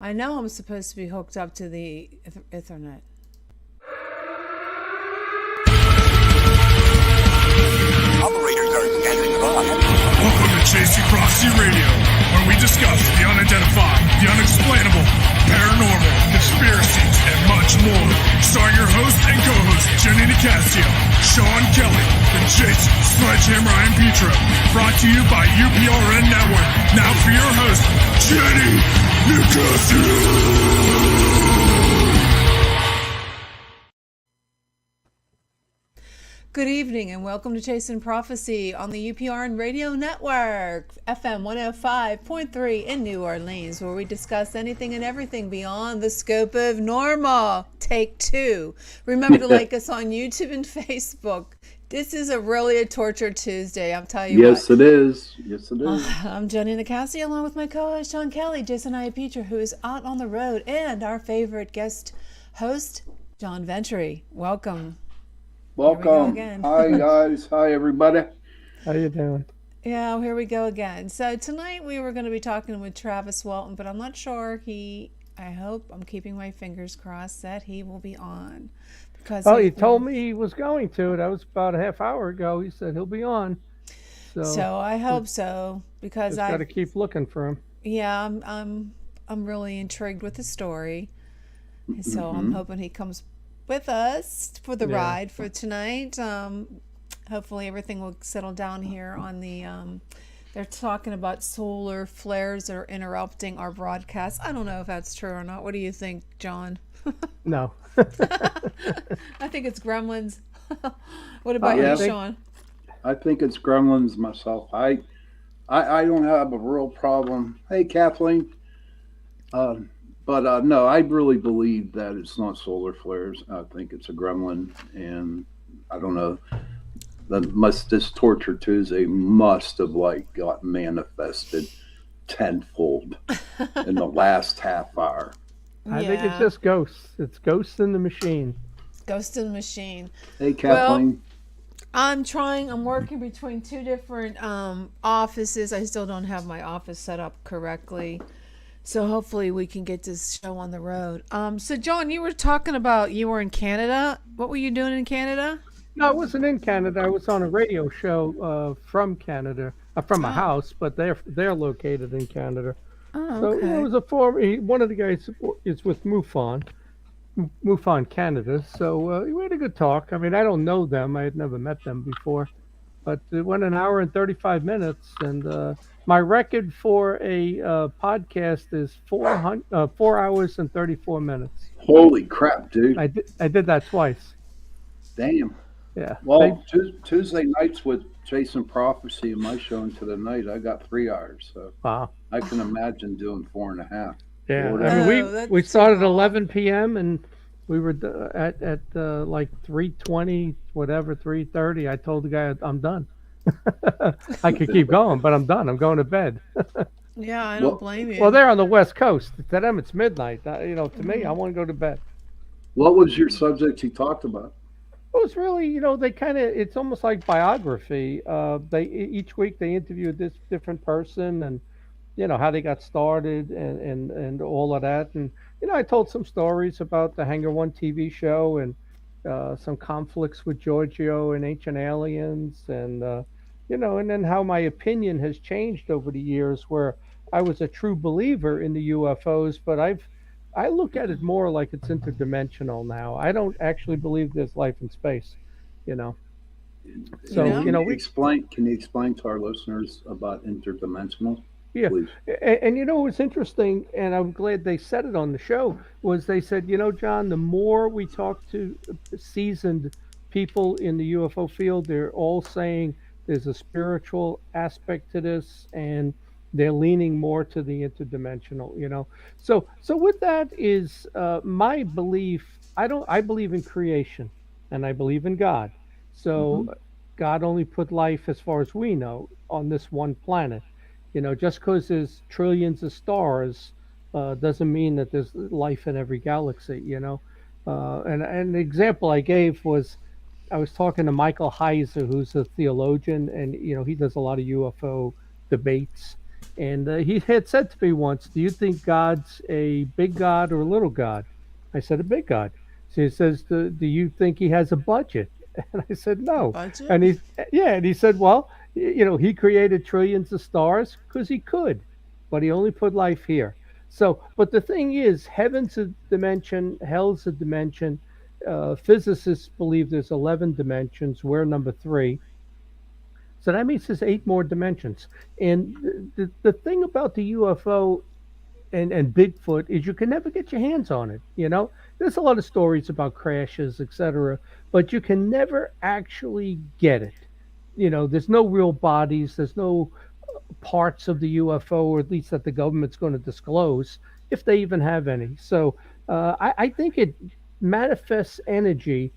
I know I'm supposed to be hooked up to the Ethernet. Operators are standing by. Welcome to Chasing Prophecy Radio, where we discuss the unidentified, the unexplainable, paranormal, conspiracies, and much more. Starring your host and co-host, Jenny Nicasio, Sean Kelly, and Jason Sledgehammer and Petro. Brought to you by UPRN Network. Now for your host, Jenny Nicasio. Good evening and welcome to Chasing Prophecy on the UPRN Radio Network, FM 105.3 in New Orleans, where we discuss anything and everything beyond the scope of normal. Take two. Remember to like us on YouTube and Facebook. This is really a torture Tuesday, I'm telling you Yes, what. it is. Yes, it is. I'm Jenny Nicasio along with my co-host Sean Kelly, Jason Iapietra, who is out on the road, and our favorite guest host, John Ventry. Welcome. Welcome. Hi, guys. Hi, everybody. How you doing? Yeah, here we go again. So tonight we were going to be talking with Travis Walton, but I'm not sure I hope, I'm keeping my fingers crossed that he will be on. Because he told me he was going to. That was about a half hour ago. He said he'll be on. So I hope so, because I've got to keep looking for him. Yeah, I'm really intrigued with the story. So I'm hoping he comes with us for the ride for tonight. Hopefully everything will settle down here on the they're talking about solar flares that are interrupting our broadcast. I don't know if that's true or not. What do you think, John? No. I think it's gremlins. What about you, Sean? I think it's gremlins myself. I don't have a real problem. Hey, Kathleen. But no, I really believe that it's not solar flares. I think it's a gremlin, and I don't know. This Torture Tuesday must have got manifested tenfold in the last half hour. I think it's just ghosts. It's ghosts in the machine. Ghost in the machine. Hey, Kathleen. Well, I'm working between two different offices. I still don't have my office set up correctly. So hopefully we can get this show on the road. So John, you were talking about you were in Canada. What were you doing in Canada? No, I wasn't in Canada. I was on a radio show from Canada, from a house, but they're located in Canada. Oh, so okay. it was one of the guys is with MUFON Canada. So we had a good talk. I mean, I don't know them. I had never met them before, but it went an hour and 35 minutes, and my record for a podcast is 4 hours and 34 minutes. Holy crap, dude! I did that twice. Damn. Yeah. Well, Tuesday nights with Chasing Prophecy and my show into the night, I got 3 hours. So wow. I can imagine doing 4.5. Yeah. I mean, we started at 11 p.m. and we were at like 3:20, whatever, 3:30. I told the guy I'm done. I could keep going, but I'm done. I'm going to bed. Yeah, I don't blame you. Well, they're on the West Coast. To them, it's midnight. To me, I want to go to bed. What was your subject you talked about? It was really, it's almost like biography. Each week they interview this different person and, how they got started and all of that. And, I told some stories about the Hangar One TV show and some conflicts with Giorgio and Ancient Aliens and, and then how my opinion has changed over the years where I was a true believer in the UFOs, but I look at it more like it's interdimensional now. I don't actually believe there's life in space, So, Can you explain to our listeners about interdimensional? Yeah. And what's interesting, and I'm glad they said it on the show, was they said, John, the more we talk to seasoned people in the UFO field, they're all saying there's a spiritual aspect to this and they're leaning more to the interdimensional. So with that is my belief. I believe in creation and I believe in God. So God only put life, as far as we know, on this one planet. Just because there's trillions of stars doesn't mean that there's life in every galaxy. And the example I gave was I was talking to Michael Heiser, who's a theologian, and he does a lot of UFO debates. And he had said to me once, "Do you think God's a big God or a little God?" I said, "A big God." So he says, "Do you think he has a budget?" And I said, "No." Budget? And yeah, and he said, "Well, he created trillions of stars because he could, but he only put life here." So, but the thing is, heaven's a dimension, hell's a dimension. Physicists believe there's 11 dimensions. We're number three. So that means there's eight more dimensions. And the thing about the UFO and Bigfoot is you can never get your hands on it. There's a lot of stories about crashes, etc., but you can never actually get it. There's no real bodies, there's no parts of the UFO, or at least that the government's going to disclose, if they even have any. So I think it manifests energy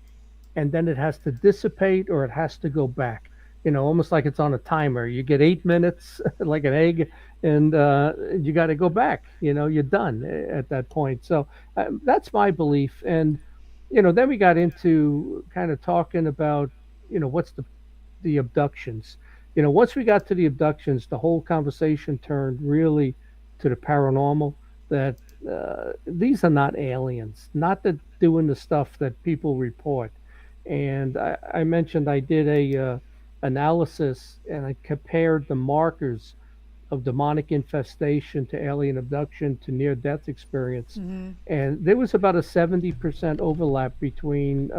and then it has to dissipate or it has to go back. Almost like it's on a timer. You get 8 minutes, like an egg, and you got to go back. You're done at that point. So that's my belief. And then we got into kind of talking about what's the abductions. Once we got to the abductions, the whole conversation turned really to the paranormal. That these are not aliens, not that doing the stuff that people report. And I mentioned I did a analysis and I compared the markers of demonic infestation to alien abduction to near death experience. And there was about a 70% overlap between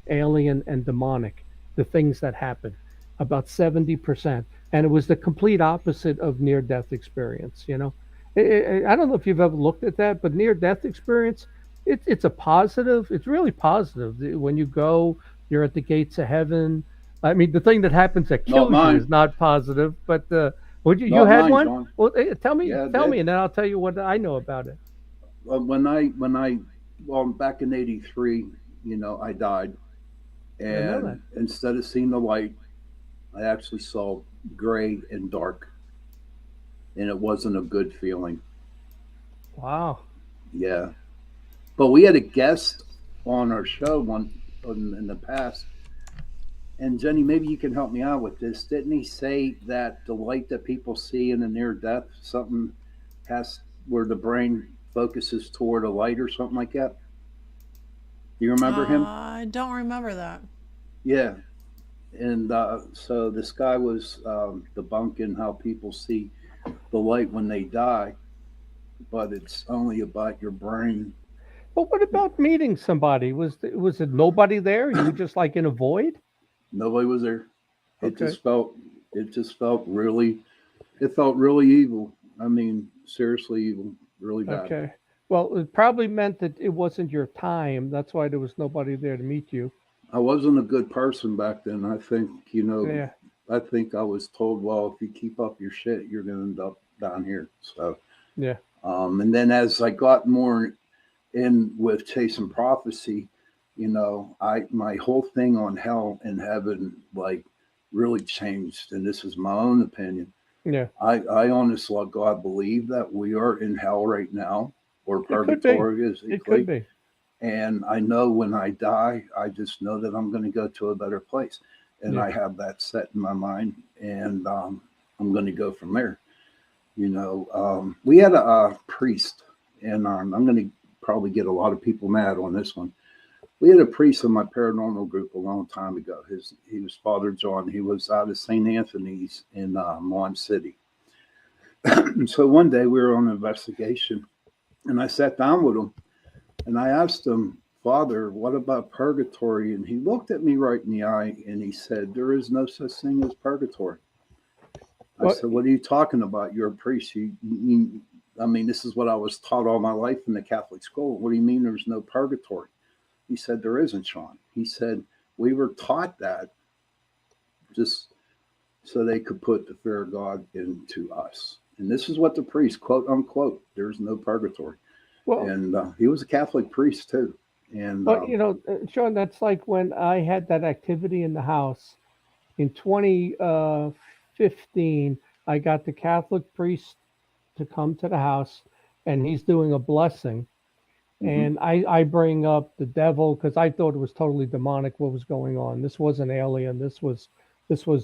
alien and demonic, the things that happen, about 70%. And it was the complete opposite of near death experience. I don't know if you've ever looked at that, but near death experience, it's a positive, it's really positive. When you go, you're at the gates of heaven. I mean, the thing that happens that Not kills you mine. is not positive, but would you Not had mine, one? John. Well, tell me, Yeah, I tell me, did. and then I'll tell you what I know about it. When I back in '83, I died, I didn't know that. and instead of seeing the light, I actually saw gray and dark, and it wasn't a good feeling. Wow. Yeah, but we had a guest on our show in the past, and Jenny, maybe you can help me out with this. Didn't he say that the light that people see in the near death, something has where the brain focuses toward a light or something like that? Do you remember him? I don't remember that. Yeah. And so this guy was debunking how people see the light when they die, but it's only about your brain. But what about meeting somebody? Was it nobody there? You were just like in a void? Nobody was there. It Okay. just felt it just felt really it felt really evil. I mean, seriously evil, really bad. Okay. Well, it probably meant that it wasn't your time. That's why there was nobody there to meet you. I wasn't a good person back then. I think, Yeah. I think I was told, well, if you keep up your shit, you're going to end up down here. So, Yeah. and then as I got more in with chasing prophecy, I my whole thing on hell and heaven like really changed. And this is my own opinion. Yeah. I honestly, God, believe that we are in hell right now, or It could be. purgatory, as It could equate. be. And I know when I die, I just know that I'm going to go to a better place. And Yeah. I have that set in my mind. And I'm going to go from there. We had a priest, and I'm going to probably get a lot of people mad on this one. We had a priest in my paranormal group a long time ago. He was Father John. He was out of St. Anthony's in Mon City. And so one day we were on an investigation, and I sat down with him, and I asked him, Father, what about purgatory? And he looked at me right in the eye, and he said, there is no such thing as purgatory. I Well, said, what are you talking about? You're a priest. I mean, this is what I was taught all my life in the Catholic school. What do you mean there's no purgatory? He said, there isn't, Sean. He said, we were taught that just so they could put the fear of God into us. And this is what the priest, quote unquote, there's no purgatory. well, And he was a Catholic priest too. And but Sean, that's like when I had that activity in the house in 2015. I got the Catholic priest to come to the house, and he's doing a blessing. mhm. And I bring up the devil because I thought it was totally demonic what was going on. This wasn't alien. This was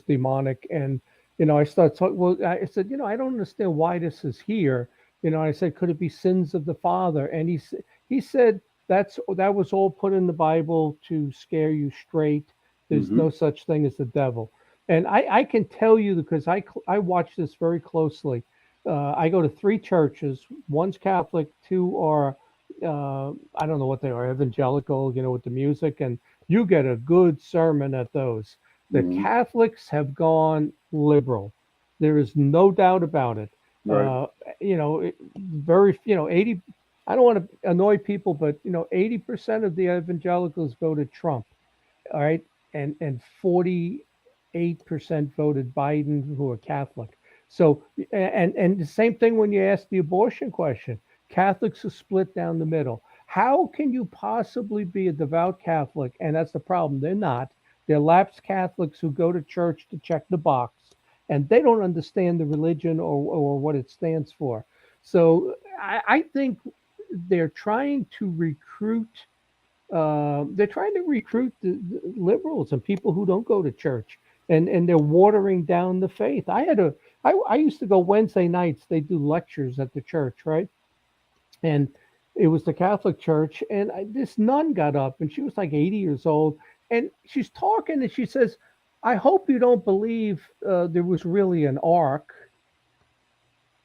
demonic. And I started talking. Well, I said, I don't understand why this is here. I said, could it be sins of the father? And he said that was all put in the Bible to scare you straight. There's Mm-hmm. no such thing as the devil. And I can tell you because I watch this very closely. I go to three churches. One's Catholic, two are I don't know what they are, evangelical. With the music, and you get a good sermon at those. The Mm-hmm. Catholics have gone liberal. There is no doubt about it. Right. Very, 80, I don't want to annoy people, but 80% of the evangelicals voted Trump. All right. And 48% voted Biden who are Catholic. So, and the same thing when you ask the abortion question. Catholics are split down the middle. How can you possibly be a devout Catholic? And that's the problem. They're not. They're lapsed Catholics who go to church to check the box, and they don't understand the religion or what it stands for. So I think they're trying to recruit the liberals and people who don't go to church, and they're watering down the faith. I used to go Wednesday nights. They do lectures at the church, right? And it was the Catholic church, and this nun got up, and she was like 80 years old, and she's talking, and she says, "I hope you don't believe there was really an ark."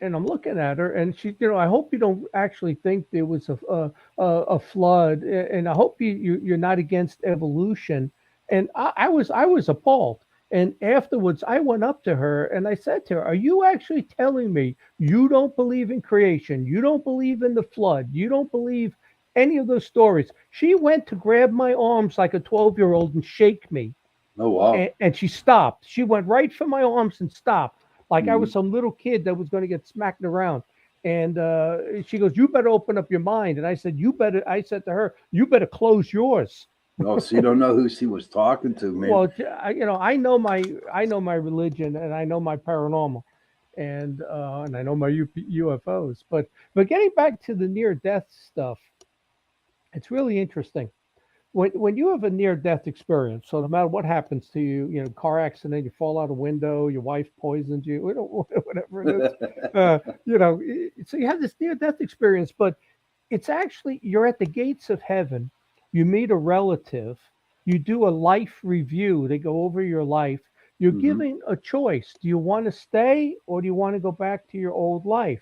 And I'm looking at her, and she, I hope you don't actually think there was a flood, and I hope you're not against evolution. And I was appalled. And afterwards, I went up to her and I said to her, "Are you actually telling me you don't believe in creation? You don't believe in the flood? You don't believe any of those stories?" She went to grab my arms like a 12-year-old and shake me, Oh wow. and she stopped. She went right for my arms and stopped, like I Mm-hmm. was some little kid that was going to get smacked around. And she goes, "You better open up your mind." And I said, "You better." I said to her, "You better close yours." Oh, so you don't know who she was talking to, man. Well, I know my religion, and I know my paranormal, and I know my UFOs. But getting back to the near death stuff, it's really interesting. When you have a near death experience, so no matter what happens to you, car accident, you fall out a window, your wife poisons you, whatever it is, so you have this near death experience, but it's actually you're at the gates of heaven. You meet a relative. You do a life review. They go over your life. You're Mm-hmm. giving a choice. Do you want to stay or do you want to go back to your old life?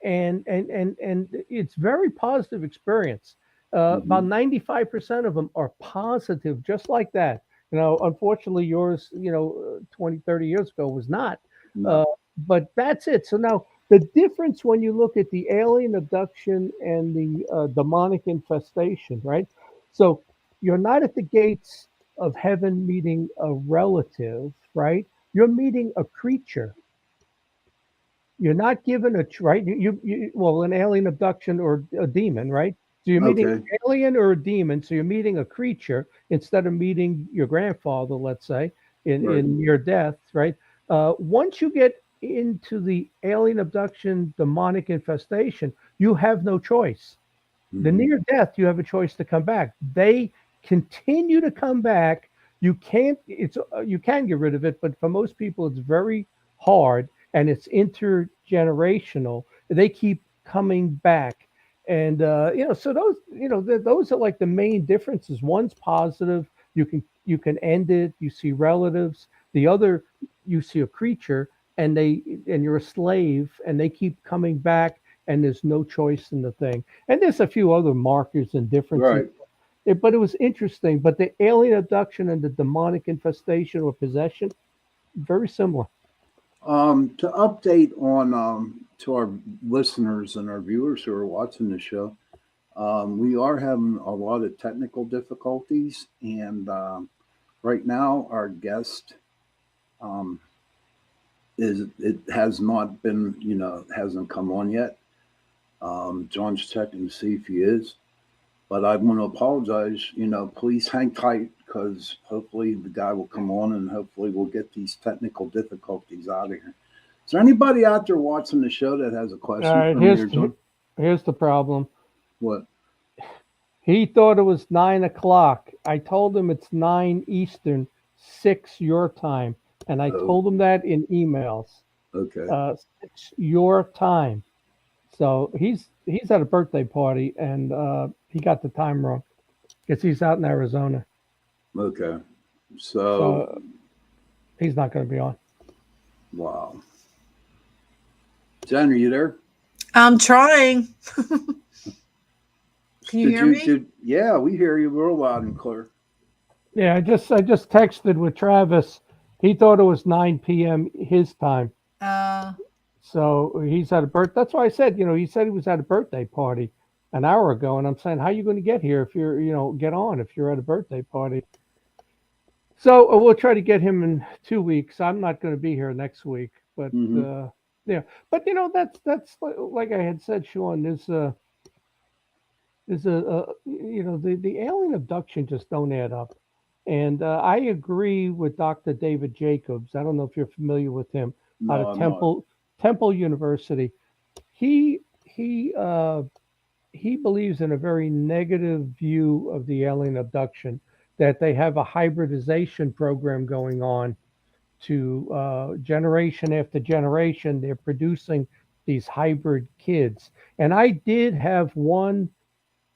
And it's very positive experience. Mm-hmm. About 95% of them are positive, just like that. Unfortunately, yours, 20, 30 years ago was not. Uh, No. but that's it. So now the difference when you look at the alien abduction and the demonic infestation, right? So you're not at the gates of heaven meeting a relative, right? You're meeting a creature. You're not given right. Well, an alien abduction or a demon, right? So you're meeting Okay. an alien or a demon. So you're meeting a creature instead of meeting your grandfather, let's say, in Right. near death, right? Once you get into the alien abduction demonic infestation, you have no choice. The Mm-hmm. near death, you have a choice to come back. They continue to come back. You can get rid of it, but for most people, it's very hard, and it's intergenerational. They keep coming back, and so those are like the main differences. One's positive. You can end it. You see relatives. The other, you see a creature, and you're a slave, and they keep coming back, and there's no choice in the thing. And there's a few other markers and differences. Right. But it was interesting. But the alien abduction and the demonic infestation or possession, very similar. To update on to our listeners and our viewers who are watching the show, we are having a lot of technical difficulties, and right now our guest um, is it has not been hasn't come on yet. John's checking to see if he is, but I want to apologize. Please hang tight because hopefully the guy will come on and hopefully we'll get these technical difficulties out of here. Is there anybody out there watching the show that has a All question right, for me or John? here's the problem. What? He thought it was 9 o'clock. I told him it's 9 Eastern, 6 your time. and I Oh, told him that in emails. okay. 6 your time. So he's at a birthday party, and he got the time wrong because he's out in Arizona. Okay. So, So he's not going to be on. wow. Jen, are you there? I'm trying. Can you hear me? Yeah, we hear you real loud and clear. Yeah, I just texted with Travis. He thought it was 9 p.m. his time. Uh, So he's at a birth. That's why I said, he said he was at a birthday party an hour ago, and I'm saying, how are you going to get here if you're, get on if you're at a birthday party? So we'll try to get him in 2 weeks. I'm not going to be here next week, but Mm-hmm. yeah. But that's like I had said, Sean. The alien abduction just don't add up. And I agree with Dr. David Jacobs. I don't know if you're familiar with him out No, of I'm not. Temple University. He he uh, he believes in a very negative view of the alien abduction. That they have a hybridization program going on to generation after generation. They're producing these hybrid kids. And I did have one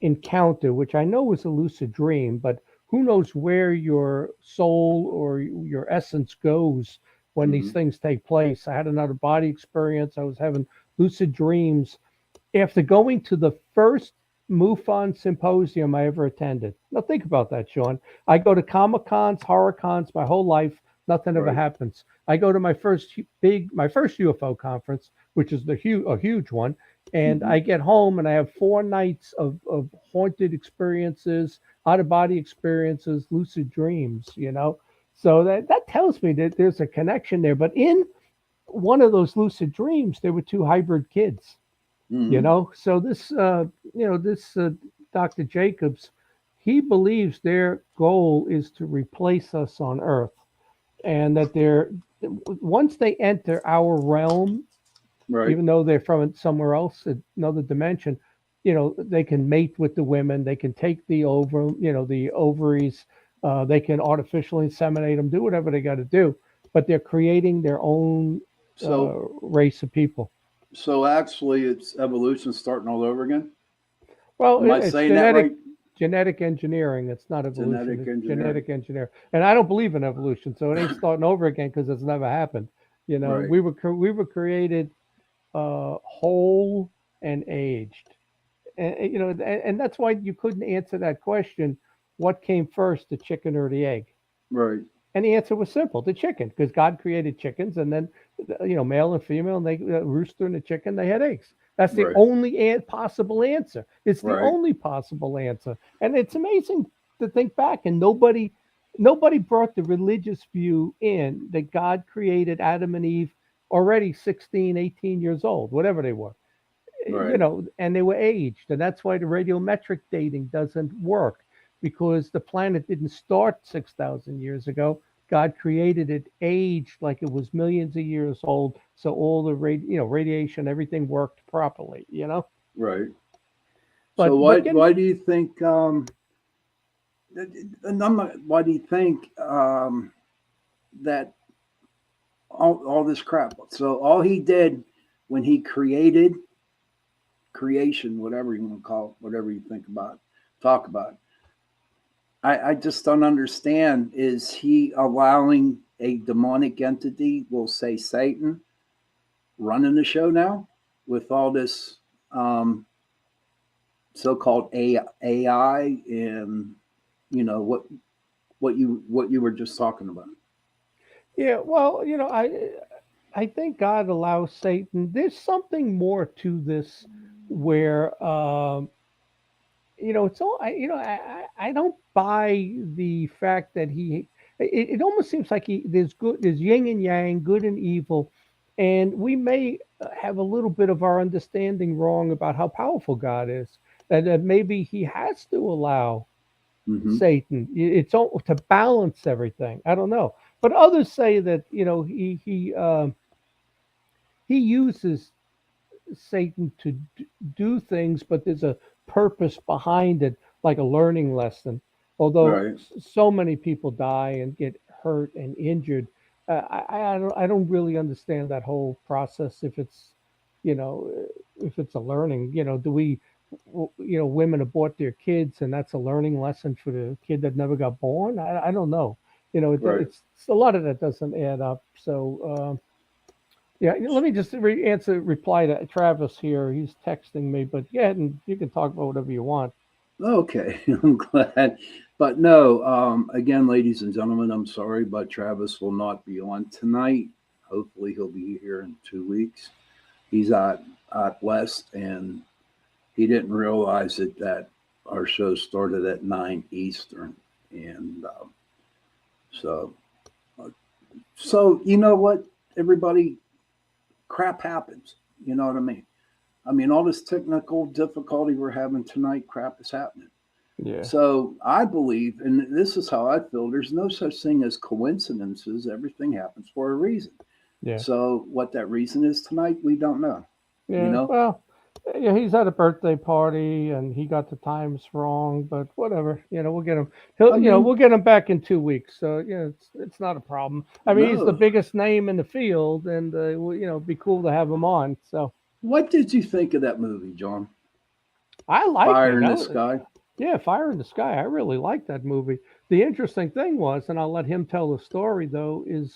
encounter, which I know was a lucid dream, but who knows where your soul or your essence goes when these Mm-hmm. things take place. I had another body experience. I was having lucid dreams after going to the first MUFON symposium I ever attended. Now think about that, Sean. I go to Comic Cons, horror cons my whole life. Nothing ever Right. happens. I go to my first UFO conference, which is a huge one, and Mm-hmm. I get home and I have 4 nights of haunted experiences, out of body experiences, lucid dreams. So that tells me that there's a connection there. But in one of those lucid dreams, there were two hybrid kids. Mm-hmm. So this Dr. Jacobs, he believes their goal is to replace us on Earth, and that they're once they enter our realm, Right. even though they're from somewhere else, another dimension, they can mate with the women, they can take the ovaries, they can artificially inseminate them, do whatever they got to do, but they're creating their own So, race of people. so actually, it's evolution starting all over again. Well, Am I it's saying that right? genetic engineering. It's not evolution. Genetic It's engineering. genetic engineering. And I don't believe in evolution, so it ain't starting over again because it's never happened. Right. We were created whole and aged, and that's why you couldn't answer that question. What came first, the chicken or the egg? Right. And the answer was simple: the chicken, because God created chickens, and then male and female, and they rooster and the chicken, they had eggs. That's the Right. only possible answer. It's the Right. only possible answer, and it's amazing to think back. And nobody brought the religious view in that God created Adam and Eve already 16, 18 years old, whatever they were, Right. and they were aged. And that's why the radiometric dating doesn't work, because the planet didn't start 6,000 years ago. God created it aged like it was millions of years old. So all the radiation, everything worked properly. Right. So But getting, why do you think and I'm not, why do you think that all this crap? So all he did when he created creation, whatever you want to call it, whatever you think about, talk about. I just don't understand. Is he allowing a demonic entity, we'll say Satan, running the show now with all this so-called AI and what you were just talking about? yeah, well, I think God allows Satan. There's something more to this where it's all I don't buy the fact that it almost seems like there's yin and yang, good and evil, and we may have a little bit of our understanding wrong about how powerful God is, that maybe he has to allow Mm-hmm. Satan. It's all to balance everything. I don't know, but others say that he uses Satan to do things, but there's a purpose behind it, like a learning lesson. Although Right. so many people die and get hurt and injured, I don't really understand that whole process. If it's, you know, if it's a learning, do we, women abort their kids, and that's a learning lesson for the kid that never got born? I don't know. Right. It's a lot of that doesn't add up. So yeah, let me just reply to Travis here. He's texting me, but yeah, and you can talk about whatever you want. Okay, I'm glad. But no, again, ladies and gentlemen, I'm sorry, but Travis will not be on tonight. Hopefully, he'll be here in 2 weeks. He's at West, and he didn't realize it that our show started at 9 Eastern, and so so you know what, everybody, crap happens. You know what I mean? I mean, all this technical difficulty we're having tonight, crap is happening. Yeah, So I believe, and this is how I feel, there's no such thing as coincidences. Everything happens for a reason. yeah, So what that reason is tonight, we don't know. You yeah. know? Well, yeah, he's at a birthday party and he got the times wrong, but whatever. We'll get him. I We'll mean, get him back in 2 weeks. So yeah, it's not a problem. I mean, he's the no. biggest name in the field, and it'd be cool to have him on. So What did you think of that movie, John? I liked Fire it. in the Sky? Yeah, Fire in the Sky. I really liked that movie. The interesting thing was, and I'll let him tell the story though, is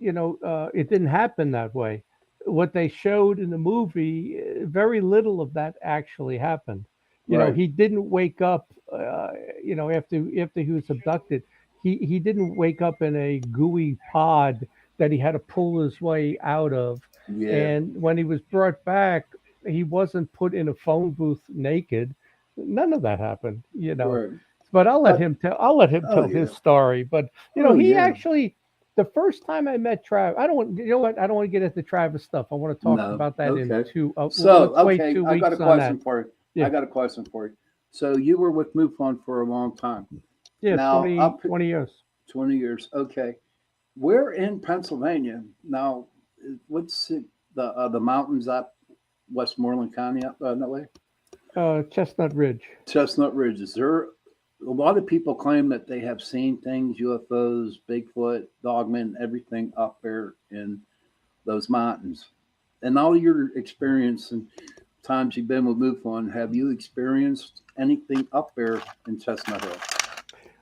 it didn't happen that way. What they showed in the movie, very little of that actually happened. Right. He didn't wake up. After he was abducted, he didn't wake up in a gooey pod that he had to pull his way out of. Yeah. And when he was brought back, he wasn't put in a phone booth naked. None of that happened. Right. But I'll let But him tell. I'll let him oh tell yeah. his story. But Oh he yeah. actually the first time I met Travis, I don't want, you know what? I don't want to get into Travis stuff. I want to talk No. about that in Okay. two. So Let's wait okay, two I got a weeks on that. question for you. Yeah, I got a question for you. So you were with MUFON for a long time. yeah, Now 20, up 20 years. 20 years. Okay. We're in Pennsylvania. Now, what's it, the mountains up Westmoreland County up that way? Chestnut Ridge. Chestnut Ridge. Is there a lot of people claim that they have seen things, UFOs, Bigfoot, Dogman, everything up there in those mountains. And all your experience and times you've been with MUFON, have you experienced anything up there in Chestnut Hill?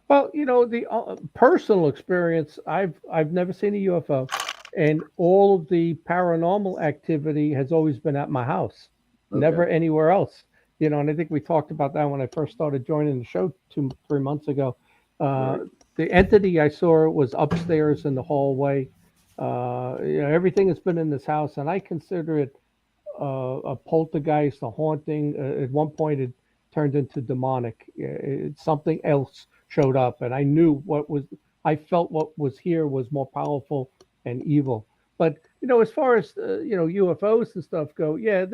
Well, the personal experience, I've never seen a UFO, and all of the paranormal activity has always been at my house, Okay. never anywhere else. And I think we talked about that when I first started joining the show 3 months ago. Uh, Right. the entity I saw was upstairs in the hallway. Everything has been in this house, and I consider it a poltergeist, a haunting. At one point, it turned into demonic. Something else showed up, and I knew I felt what was here was more powerful and evil. But as far as UFOs and stuff go, yeah,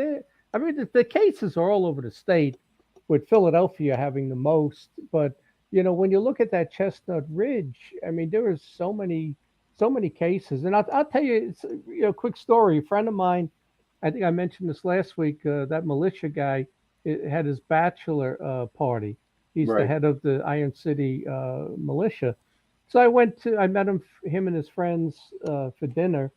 I mean, the cases are all over the state, with Philadelphia having the most. But when you look at that Chestnut Ridge, I mean, there was so many cases, and I'll tell you, it's quick story. A friend of mine, I think I mentioned this last week. That militia guy had his bachelor party. He's the Right. head of the Iron City militia. So I met him and his friends for dinner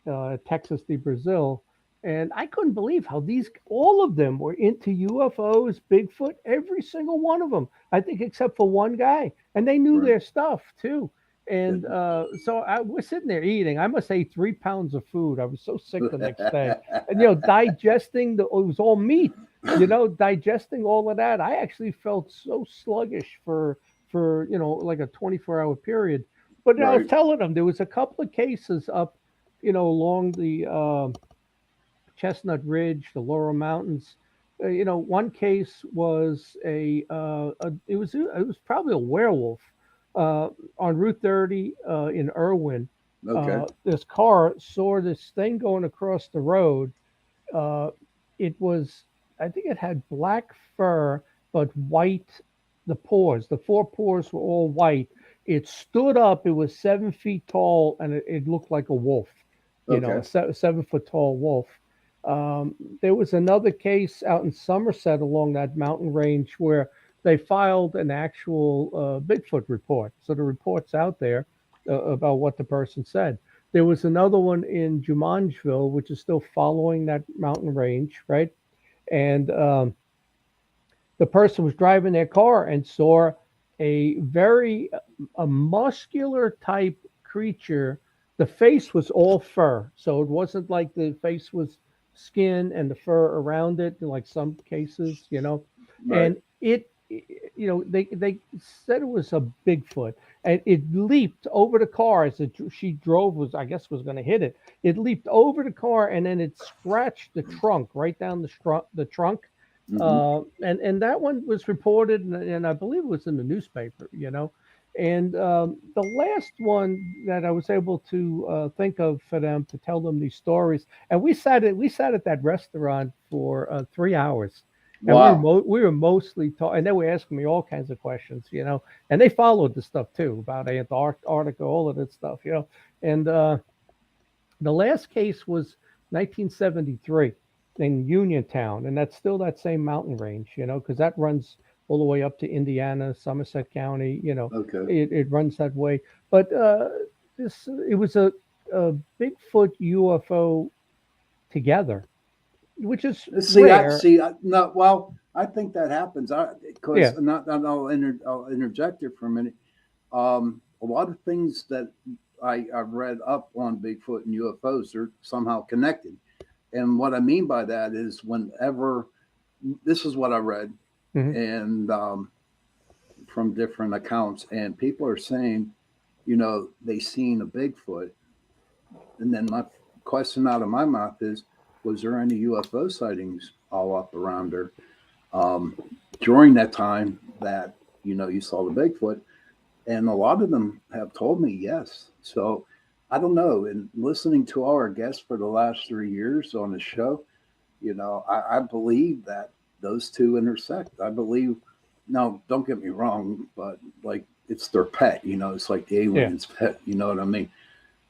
at Texas de Brazil, and I couldn't believe how all of them were into UFOs, Bigfoot, every single one of them. I think except for one guy, and they knew Right. their stuff too. And so I was sitting there eating. I must say 3 pounds of food. I was so sick the next day, and digesting it was all meat. Digesting all of that. I actually felt so sluggish for like a 24-hour period. But I was Right. telling them there was a couple of cases up, along the Chestnut Ridge, the Laurel Mountains. One case was it was probably a werewolf on Route 30 in Irwin. Okay. This car saw this thing going across the road. Uh, it was, I think it had black fur, but white. The four paws were all white. It stood up. It was 7 feet tall, and it looked like a wolf. Okay. A 7 foot tall wolf. There was another case out in Somerset along that mountain range where they filed an actual Bigfoot report. So the report's out there, about what the person said. There was another one in Jumanjville, which is still following that mountain range, right? And the person was driving their car and saw a very a muscular type creature. The face was all fur, so it wasn't like the face was skin and the fur around it, like some cases, Right. And they said it was a Bigfoot, and it leaped over the car as she drove, was I guess was going to hit it. It leaped over the car and then it scratched the trunk right down the trunk, Hmm. and that one was reported, and I believe it was in the newspaper. And the last one that I was able to think of for them to tell them these stories, and we sat at that restaurant for 3 hours, and Wow. we were mostly talking, and they were asking me all kinds of questions, and they followed the stuff too about Antarctica, all of that stuff. And the last case was 1973 in Uniontown, and that's still that same mountain range, because that runs all the way up to Indiana, Somerset County. Okay. It runs that way. But it was a Bigfoot UFO together, which is rare. No. Well, I think that happens. Yeah. Because not. I'll interject here for a minute. A lot of things that I've read up on Bigfoot and UFOs are somehow connected. And what I mean by that is whenever this is what I read, Hmm. and from different accounts, and people are saying, they seen a Bigfoot, and then my question out of my mouth is, was there any UFO sightings all up around her um, during that time that you saw the Bigfoot? And a lot of them have told me yes. So I don't know. And listening to our guests for the last 3 years on the show, I believe that those two intersect. I believe. Now, don't get me wrong, but like it's their pet. It's like the Yeah. alien's pet. You know what I mean?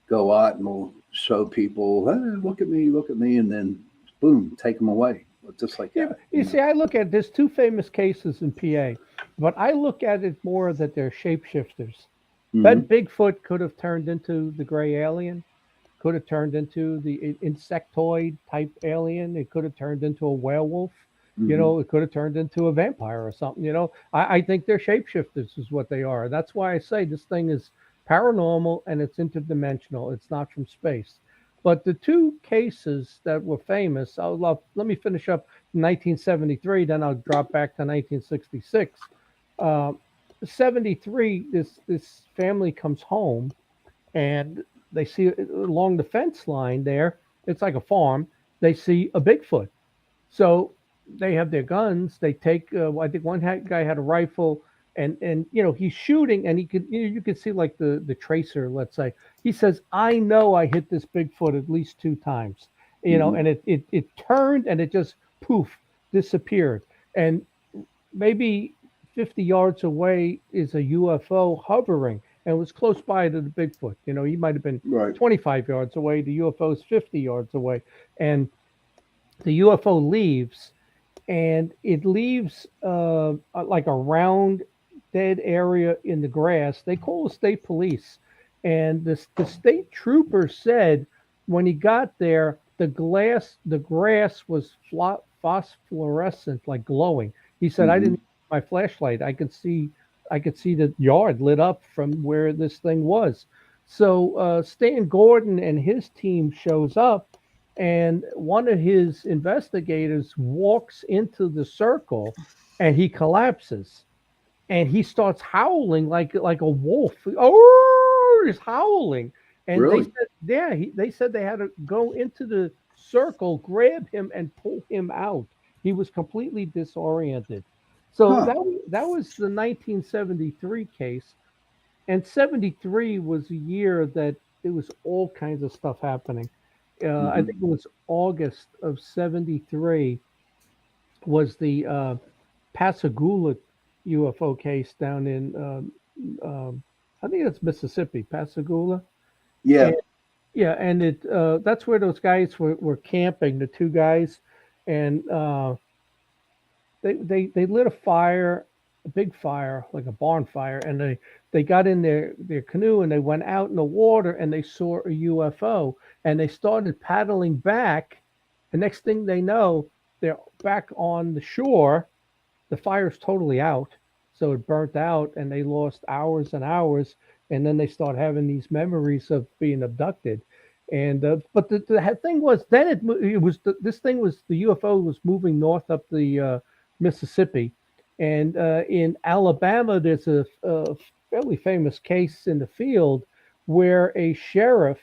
Go out and we'll show people, hey, look at me, and then boom, take them away, just like Yeah, that. you see, I look at there's two famous cases in PA, but I look at it more that they're shapeshifters. Hmm. That Bigfoot could have turned into the gray alien, could have turned into the insectoid type alien. It could have turned into a werewolf. Hmm. It could have turned into a vampire or something. I think they're shapeshifters, is what they are. That's why I say this thing is paranormal and it's interdimensional. It's not from space. But the two cases that were famous, let me finish up 1973, then I'll drop back to 1966. Uh, 73, this family comes home and they see along the fence line there, it's like a farm, they see a Bigfoot. So they have their guns. They take, I think one guy had a rifle, and he's shooting, and he could, you could see like the tracer. Let's say he says, "I know I hit this Bigfoot at least 2 times," Hmm. and it turned and it just poof disappeared, and maybe 50 yards away is a UFO hovering and was close by to the Bigfoot. He might have been Right. 25 yards away. The UFO is 50 yards away. And the UFO leaves, and it leaves like a round dead area in the grass. They call the state police, and the state trooper said when he got there, the grass was phosphorescent, like glowing. He said, "I didn't Hmm. use my flashlight. I could see the yard lit up from where this thing was." So Stan Gordon and his team shows up, and one of his investigators walks into the circle, and he collapses, and he starts howling like a wolf. Oh, he's howling, and they Really? said, yeah, they said they had to go into the circle, grab him, and pull him out. He was completely disoriented. So Huh. that was the 1973 case, and 73 was a year that there was all kinds of stuff happening. I think Hmm. it was August of 73 was the Pascagoula UFO case down in, I think it's Mississippi, Pascagoula. Yeah. And yeah, and that's where those guys were camping, the two guys, and they lit a fire, a big fire, like a barn fire, and they got in their canoe and they went out in the water and they saw a UFO and they started paddling back. The next thing they know, they're back on the shore. The fire's totally out, so it burnt out, and they lost hours and hours. And then they start having these memories of being abducted. And but the thing was, then it was this thing was the UFO was moving north up the Mississippi, and in Alabama there's a fairly famous case in the field where a sheriff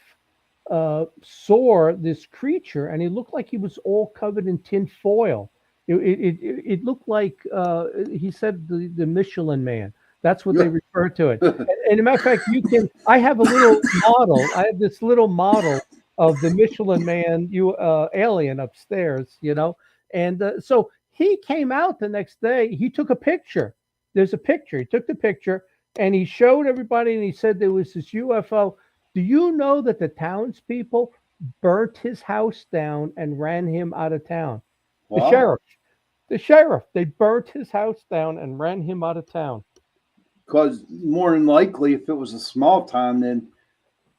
saw this creature, and he looked like he was all covered in tin foil. It looked like he said the Michelin Man. That's what they refer to it. And as a matter of fact, you can. I have a little model. I have this little model of the Michelin Man, alien upstairs. And so he came out the next day. He took a picture. There's a picture. He took the picture and he showed everybody, and he said there was this UFO. Do you know that the townspeople burnt his house down and ran him out of town? The Wow. sheriff. The sheriff. They burnt his house down and ran him out of town. Because more than likely, if it was a small town, then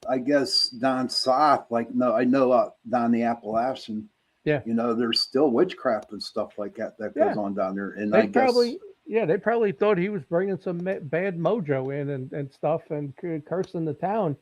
I guess down south, like no, I know down the Appalachian, Yeah. There's still witchcraft and stuff like that goes on down there. And I guess They probably thought he was bringing some bad mojo in and stuff and cursing the town.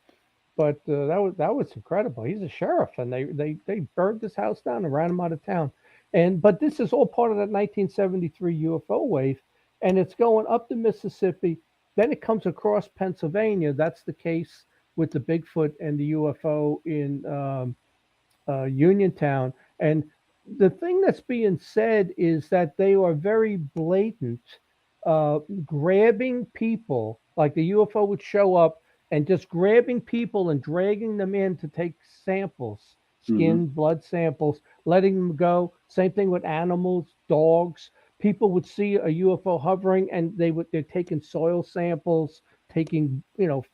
But that was incredible. He's a sheriff, and they burned his house down and ran him out of town. But this is all part of that 1973 UFO wave, and it's going up the Mississippi. Then it comes across Pennsylvania. That's the case with the Bigfoot and the UFO in Uniontown. And the thing that's being said is that they are very blatant, grabbing people. Like the UFO would show up and just grabbing people and dragging them in to take samples, skin, blood samples, letting them go. Same thing with animals, dogs. People would see a UFO hovering, and they're taking soil samples, taking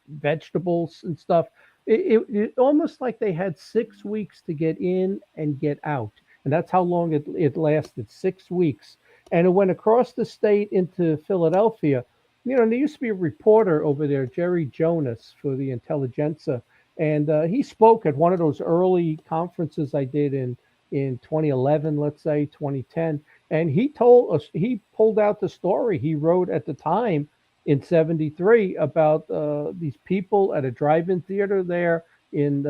vegetables and stuff. It almost like they had 6 weeks to get in and get out, and that's how long it lasted, 6 weeks. And it went across the state into Philadelphia. There used to be a reporter over there, Jerry Jonas, for the Intelligenza, and he spoke at one of those early conferences I did in 2011, let's say 2010, and he told us, he pulled out the story he wrote at the time in '73 about these people at a drive-in theater there in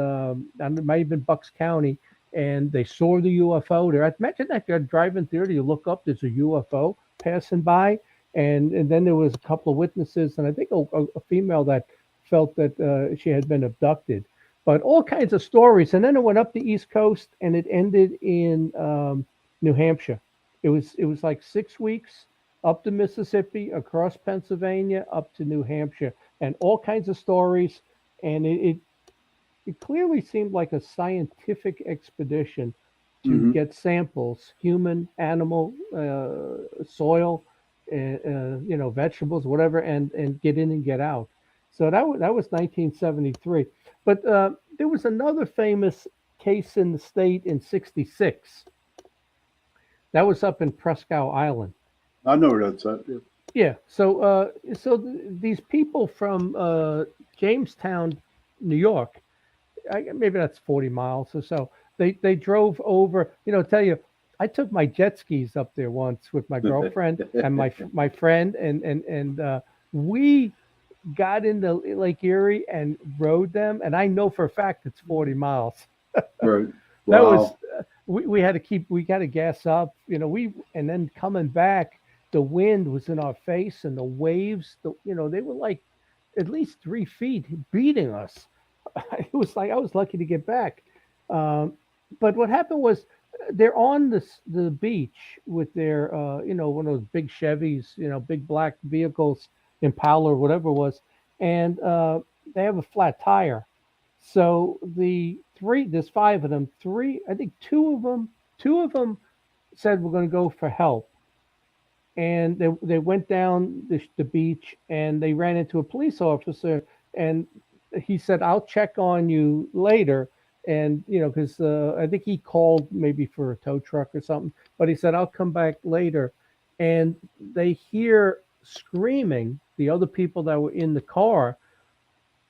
it might have been Bucks County, and they saw the UFO there. I imagine that you're at a drive-in theater, you look up, there's a UFO passing by. And then there was a couple of witnesses, and I think a female that felt that she had been abducted, but all kinds of stories. And then it went up the East Coast, and it ended in New Hampshire. It was like 6 weeks up the Mississippi, across Pennsylvania, up to New Hampshire, and all kinds of stories. And it clearly seemed like a scientific expedition to get samples, human, animal, soil, vegetables, whatever, and get in and get out. So that was 1973. But there was another famous case in the state in '66. That was up in Presque Island. I know where that's at. Yeah. Yeah. So these people from Jamestown, New York, maybe that's 40 miles or so. They drove over. Tell you, I took my jet skis up there once with my girlfriend and my friend, and we got into Lake Erie and rode them. And I know for a fact it's 40 miles. Right. That Wow. was we had to we got to gas up. And then coming back, the wind was in our face, and the waves. They were like at least 3 feet beating us. It was like I was lucky to get back. But what happened was they're on the beach with their one of those big Chevys, big black vehicles, Impala or whatever it was, and they have a flat tire. So there's 5 of them. I think two of them said we're going to go for help, and they went down the beach, and they ran into a police officer, and he said, "I'll check on you later." And because I think he called maybe for a tow truck or something, but he said, "I'll come back later." And they hear screaming. The other people that were in the car,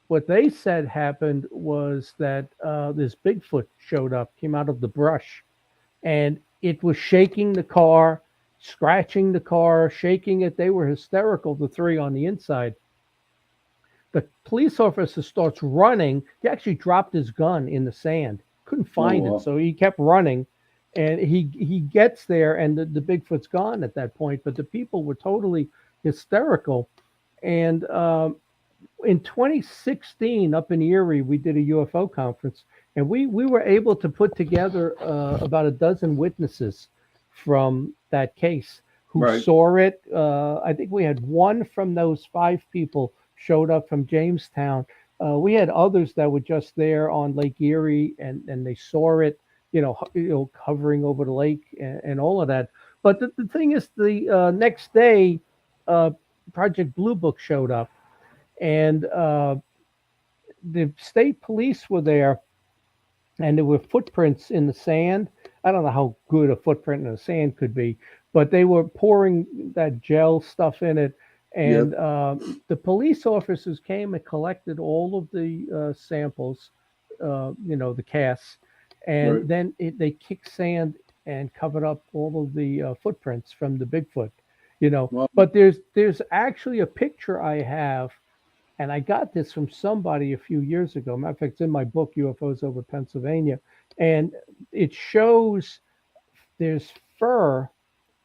what they said happened was that this Bigfoot showed up, came out of the brush, and it was shaking the car, scratching the car, shaking it. They were hysterical, the three on the inside. The police officer starts running. He actually dropped his gun in the sand, couldn't Oh, find it, wow. so he kept running. And he gets there, and the Bigfoot's gone at that point. But the people were totally hysterical. And in 2016, up in Erie, we did a UFO conference, and we were able to put together about a dozen witnesses from that case who Right. saw it. I think we had one from those five people showed up from Jamestown. We had others that were just there on Lake Erie, and they saw it, hovering over the lake and all of that. But the thing is, the next day, uh, Project Blue Book showed up, and the state police were there, and there were footprints in the sand. I don't know how good a footprint in the sand could be, but they were pouring that gel stuff in it. And Yep. the police officers came and collected all of the samples, the casts, Right. and then they kicked sand and covered up all of the footprints from the Bigfoot. Well, But there's actually a picture I have, and I got this from somebody a few years ago. Matter of fact, it's in my book, UFOs Over Pennsylvania. And it shows there's fur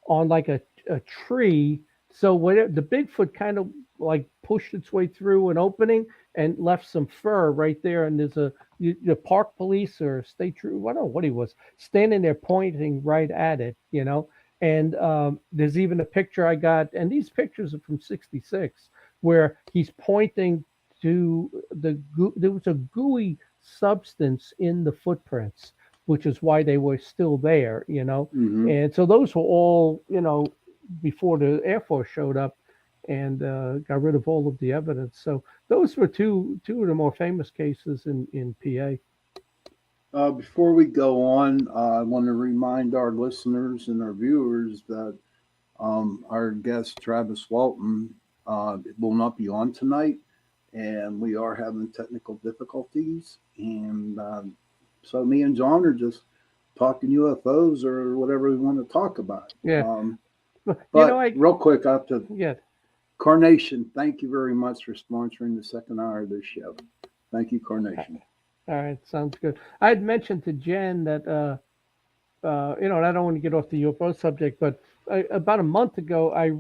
on like a tree. So whatever, the Bigfoot kind of like pushed its way through an opening and left some fur right there. And there's the park police or state trooper, I don't know what he was, standing there pointing right at it. And there's even a picture I got, and these pictures are from '66, where he's pointing to there was a gooey substance in the footprints, which is why they were still there. hmm And so those were all, before the Air Force showed up and got rid of all of the evidence. So those were two of the more famous cases in PA. Before we go on, I want to remind our listeners and our viewers that our guest Travis Walton will not be on tonight, and we are having technical difficulties. And so me and John are just talking UFOs or whatever we want to talk about. Yeah. But I real quick, I have to yeah. Carnation. Thank you very much for sponsoring the second hour of this show. Thank you, Carnation. All right, sounds good. I had mentioned to Jen that and I don't want to get off the UFO subject, but about a month ago, I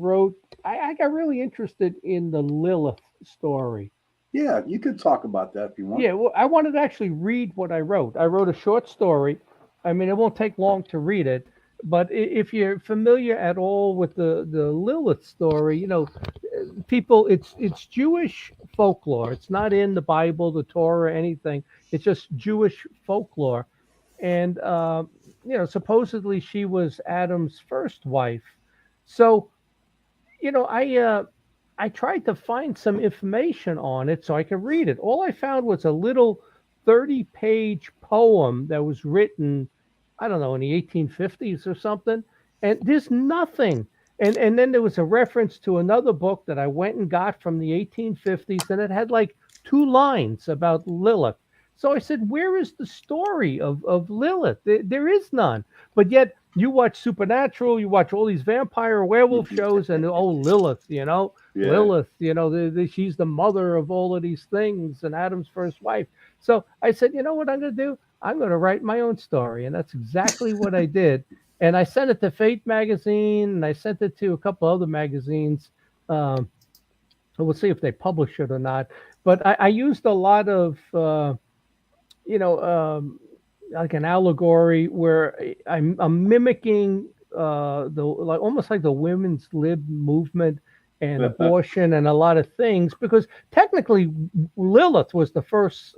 got really interested in the Lilith story. Yeah, you could talk about that if you want. Yeah, well, I wanted to actually read what I wrote. I wrote a short story. I mean, it won't take long to read it, but if you're familiar at all with the Lilith story, people, it's Jewish folklore. It's not in the Bible, the Torah, anything. It's just Jewish folklore, and supposedly she was Adam's first wife. So I tried to find some information on it so I could read it. All I found was a little 30-page poem that was written, I don't know, in the 1850s or something. And there's nothing. And then there was a reference to another book that I went and got from the 1850s, and it had like 2 lines about Lilith. So I said, where is the story of Lilith? There is none. But yet you watch Supernatural, you watch all these vampire werewolf shows, and Lilith, Yeah. Lilith, she's the mother of all of these things and Adam's first wife. So I said, you know what I'm going to do? I'm going to write my own story. And that's exactly what I did. And I sent it to Fate magazine, and I sent it to a couple other magazines. We'll see if they publish it or not. But I used a lot of, like an allegory where I'm mimicking the like almost like the women's lib movement and abortion and a lot of things, because technically Lilith was the first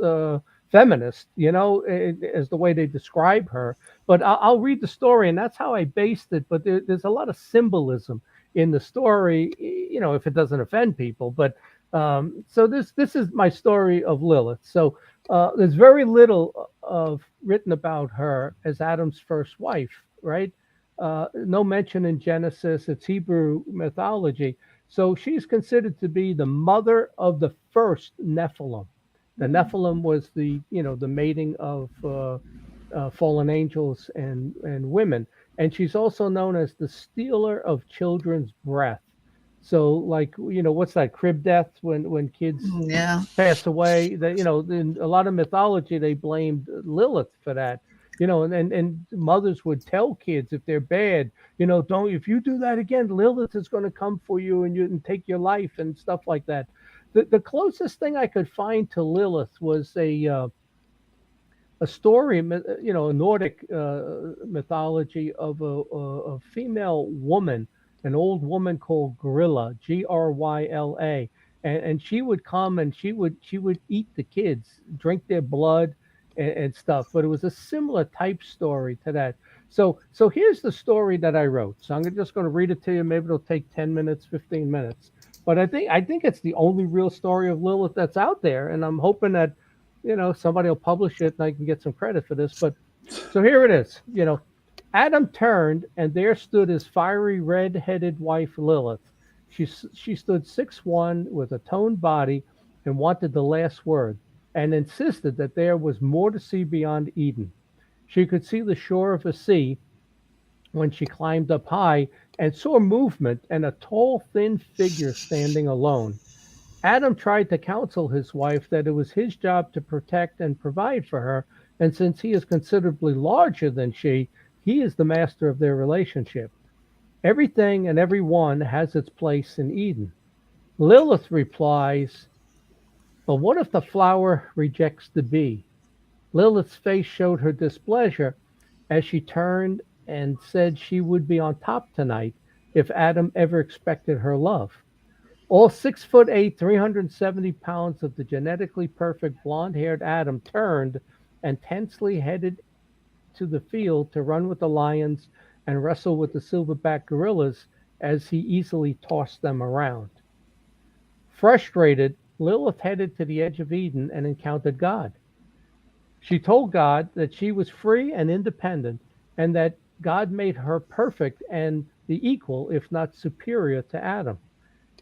feminist, as the way they describe her. But I'll read the story, and that's how I based it. But there's a lot of symbolism in the story, if it doesn't offend people. But so this is my story of Lilith. So there's very little of written about her as Adam's first wife, right? No mention in Genesis. It's Hebrew mythology. So she's considered to be the mother of the first Nephilim. The Nephilim was the mating of fallen angels and women, and she's also known as the stealer of children's breath. So, like, what's that, crib death, when kids Yeah. pass away? That, in a lot of mythology they blamed Lilith for that. And mothers would tell kids if they're bad, don't, if you do that again, Lilith is going to come for you and take your life and stuff like that. The closest thing I could find to Lilith was a story, a Nordic mythology of a female woman, an old woman called Grilla, Gryla, and she would come and she would eat the kids, drink their blood and stuff. But it was a similar type story to that. So here's the story that I wrote. So I'm just going to read it to you. Maybe it'll take 10 minutes, 15 minutes. But I think it's the only real story of Lilith that's out there, and I'm hoping that somebody will publish it and I can get some credit for this. But so here it is. Adam turned, and there stood his fiery red-headed wife Lilith. She stood 6'1" with a toned body and wanted the last word, and insisted that there was more to see beyond Eden. She could see the shore of a sea when she climbed up high and saw movement and a tall, thin figure standing alone. Adam tried to counsel his wife that it was his job to protect and provide for her, and since he is considerably larger than she, he is the master of their relationship. Everything and everyone has its place in Eden. Lilith replies, "But what if the flower rejects the bee?" Lilith's face showed her displeasure as she turned and said she would be on top tonight if Adam ever expected her love. All 6'8", 370 pounds of the genetically perfect blonde-haired Adam turned and tensely headed to the field to run with the lions and wrestle with the silverback gorillas as he easily tossed them around. Frustrated, Lilith headed to the edge of Eden and encountered God. She told God that she was free and independent, and that God made her perfect and the equal, if not superior, to Adam.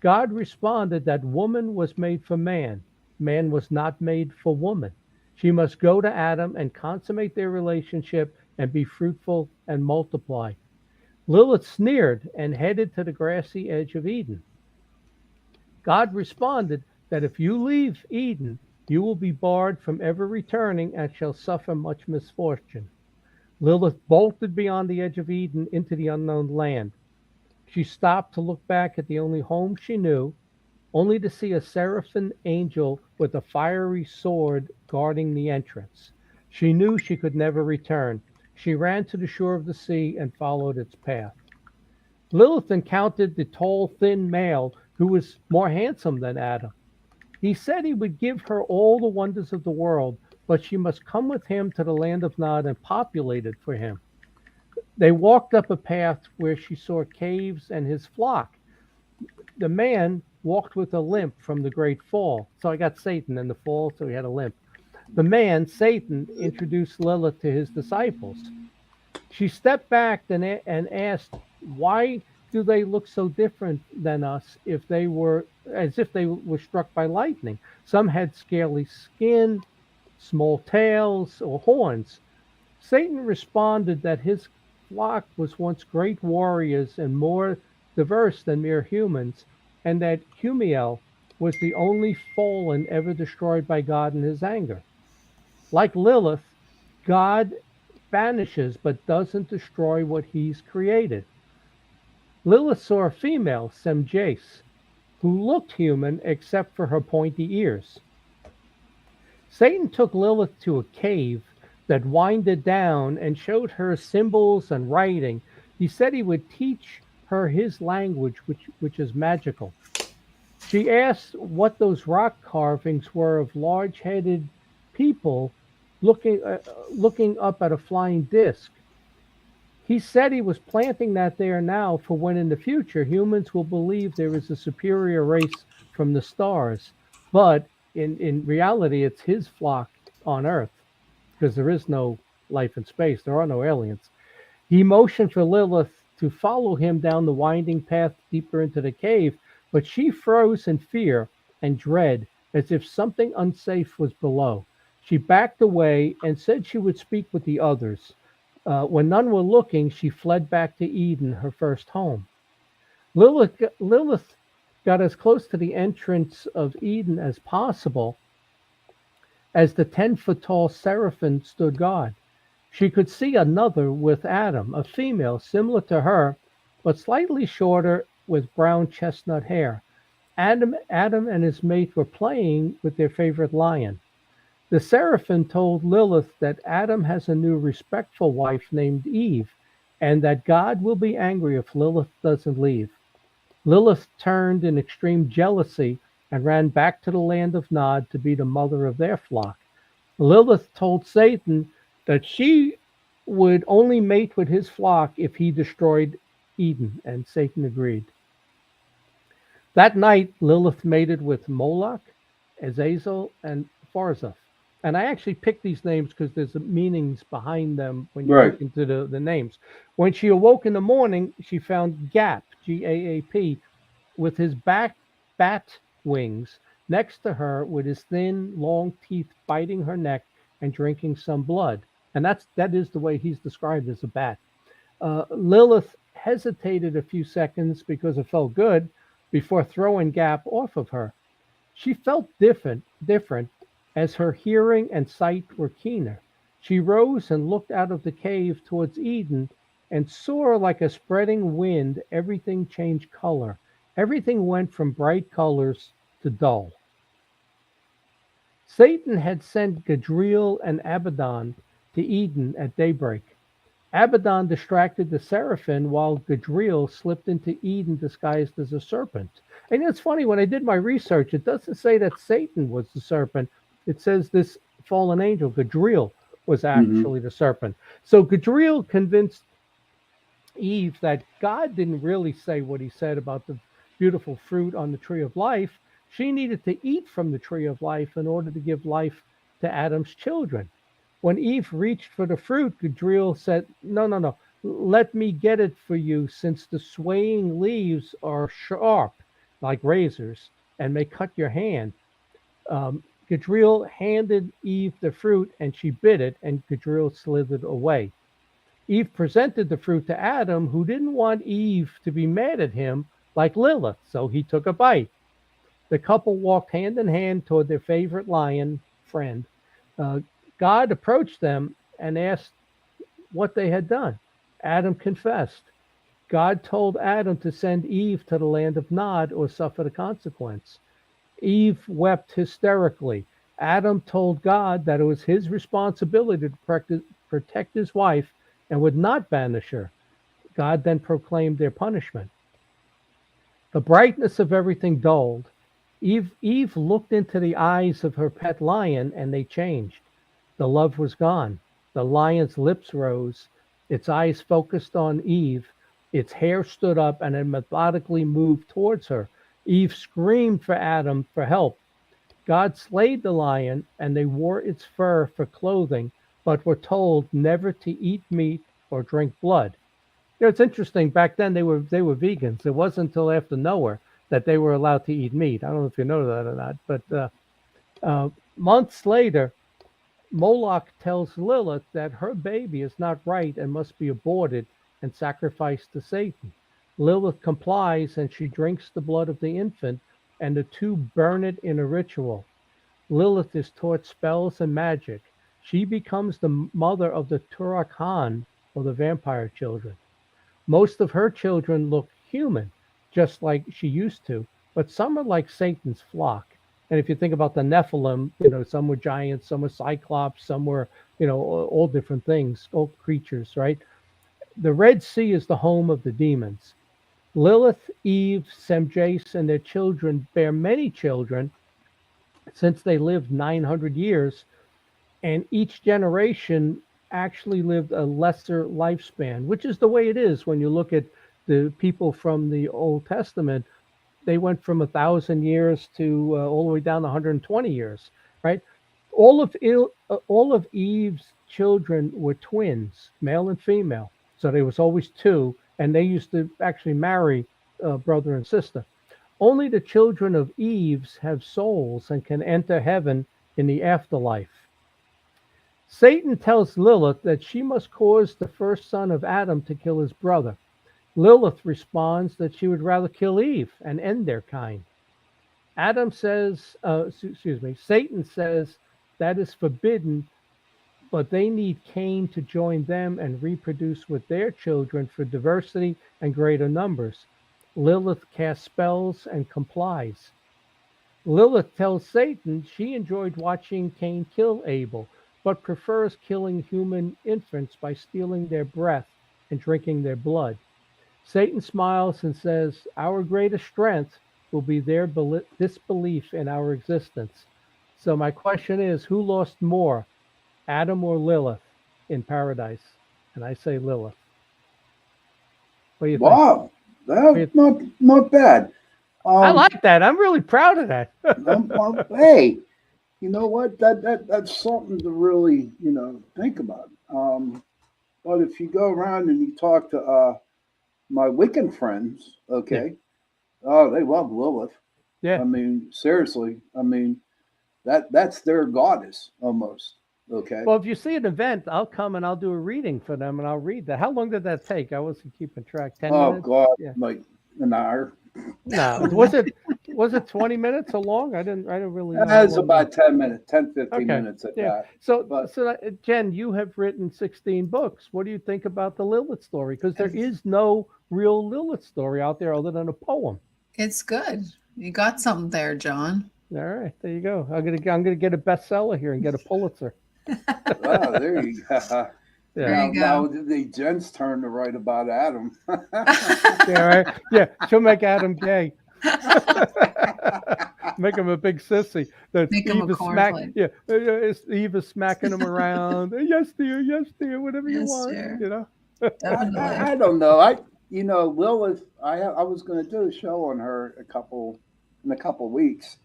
God responded that woman was made for man. Man was not made for woman. She must go to Adam and consummate their relationship and be fruitful and multiply. Lilith sneered and headed to the grassy edge of Eden. God responded that if you leave Eden, you will be barred from ever returning and shall suffer much misfortune. Lilith bolted beyond the edge of Eden into the unknown land. She stopped to look back at the only home she knew, only to see a seraphim angel with a fiery sword guarding the entrance. She knew she could never return. She ran to the shore of the sea and followed its path. Lilith encountered the tall, thin male who was more handsome than Adam. He said he would give her all the wonders of the world, but she must come with him to the land of Nod and populate it for him. They walked up a path where she saw caves and his flock. The man walked with a limp from the great fall. So I got Satan in the fall, so he had a limp. The man, Satan, introduced Lilith to his disciples. She stepped back and asked, "Why do they look so different than us as if they were struck by lightning? Some had scaly skin, small tails, or horns." Satan responded that his flock was once great warriors and more diverse than mere humans, and that Humiel was the only fallen ever destroyed by God in his anger. Like Lilith, God banishes but doesn't destroy what he's created. Lilith saw a female, Semjace, who looked human except for her pointy ears. Satan took Lilith to a cave that winded down and showed her symbols and writing. He said he would teach her his language, which is magical. She asked what those rock carvings were of large-headed people looking up at a flying disc. He said he was planting that there now for when in the future humans will believe there is a superior race from the stars. But in reality, it's his flock on Earth, because there is no life in space. There are no aliens. He motioned for Lilith to follow him down the winding path deeper into the cave, but she froze in fear and dread as if something unsafe was below. She backed away and said she would speak with the others. When none were looking, she fled back to Eden, her first home. Lilith got as close to the entrance of Eden as possible as the 10-foot tall seraphim stood guard. She could see another with Adam, a female similar to her, but slightly shorter with brown chestnut hair. Adam and his mate were playing with their favorite lion. The seraphim told Lilith that Adam has a new respectful wife named Eve, and that God will be angry if Lilith doesn't leave. Lilith turned in extreme jealousy and ran back to the land of Nod to be the mother of their flock. Lilith told Satan that she would only mate with his flock if he destroyed Eden, and Satan agreed. That night, Lilith mated with Moloch, Azazel, and Pharzaph. And I actually picked these names because there's meanings behind them when you Right. look into the names. When she awoke in the morning, she found Gap, Gaap, with his bat wings next to her, with his thin, long teeth biting her neck and drinking some blood. And that is the way he's described as a bat. Lilith hesitated a few seconds because it felt good before throwing Gap off of her. She felt different as her hearing and sight were keener. She rose and looked out of the cave towards Eden and saw, like a spreading wind, everything changed color. Everything went from bright colors to dull. Satan had sent Gadriel and Abaddon to Eden at daybreak. Abaddon distracted the seraphim while Gadriel slipped into Eden disguised as a serpent. And it's funny, when I did my research, it doesn't say that Satan was the serpent. It says this fallen angel, Gadriel, was actually the serpent. So Gadriel convinced Eve that God didn't really say what he said about the beautiful fruit on the tree of life. She needed to eat from the tree of life in order to give life to Adam's children. When Eve reached for the fruit, Gadriel said, No, let me get it for you, since the swaying leaves are sharp like razors and may cut your hand. Gadriel handed Eve the fruit, and she bit it, and Gadriel slithered away. Eve presented the fruit to Adam, who didn't want Eve to be mad at him like Lilith, so he took a bite. The couple walked hand in hand toward their favorite lion friend. God approached them and asked what they had done. Adam confessed. God told Adam to send Eve to the land of Nod or suffer the consequence. Eve wept hysterically. Adam told God that it was his responsibility to protect his wife and would not banish her. God then proclaimed their punishment. The brightness of everything dulled. Eve looked into the eyes of her pet lion, and they changed. The love was gone. The lion's lips rose. Its eyes focused on Eve. Its hair stood up and it methodically moved towards her. Eve screamed for Adam for help. God slayed the lion, and they wore its fur for clothing, but were told never to eat meat or drink blood. It's interesting. Back then they were vegans. It wasn't until after Noah that they were allowed to eat meat. I don't know if you know that or not, but months later, Moloch tells Lilith that her baby is not right and must be aborted and sacrificed to Satan. Lilith complies, and she drinks the blood of the infant, and the two burn it in a ritual. Lilith is taught spells and magic. She becomes the mother of the Turok Han, or the vampire children. Most of her children look human, just like she used to, but some are like Satan's flock. And if you think about the Nephilim, some were giants, some were cyclops, some were, all different things, all creatures, right? The Red Sea is the home of the demons. Lilith, Eve, Semjace, and their children bear many children since they lived 900 years, and each generation actually lived a lesser lifespan, which is the way it is when you look at the people from the Old Testament. They went from 1,000 years to all the way down to 120 years, right? All of Eve's children were twins, male and female. So there was always two, and they used to actually marry brother and sister. Only the children of Eve's have souls and can enter heaven in the afterlife. Satan tells Lilith that she must cause the first son of Adam to kill his brother. Lilith responds that she would rather kill Eve and end their kind. Satan says that is forbidden, but they need Cain to join them and reproduce with their children for diversity and greater numbers. Lilith casts spells and complies. Lilith tells Satan she enjoyed watching Cain kill Abel, but prefers killing human infants by stealing their breath and drinking their blood. Satan smiles and says, our greatest strength will be their disbelief in our existence. So my question is, who lost more, Adam or Lilith in paradise? And I say Lilith. What do you think? Wow, that's not bad. I like that. I'm really proud of that. Hey, you know what? That's something to really think about. But if you go around and you talk to my Wiccan friends, okay, oh, they love Lilith. Yeah. I mean, seriously. I mean, that's their goddess almost. Okay. Well, if you see an event, I'll come and I'll do a reading for them and I'll read that. How long did that take? I wasn't keeping track. 10 minutes? Oh God, Yeah. like an hour. No, was it 20 minutes or long? I didn't really know. That's about 10 minutes, 10, 15 minutes at Yeah. that. So Jen, you have written 16 books. What do you think about the Lilith story? Because there is no real Lilith story out there other than a poem. It's good. You got something there, John. All right, there you go. I'm gonna get a bestseller here and get a Pulitzer. Wow, there you go. There you go. Now the Jen's turn to write about Adam. Yeah, right. Yeah, she'll make Adam gay. Make him a big sissy. That Make him a cornflake. Eve is smacking him around. Yes, dear, whatever you Yes, want. dear. You know. Definitely. I don't know. Lilith. I was going to do a show on her in a couple weeks.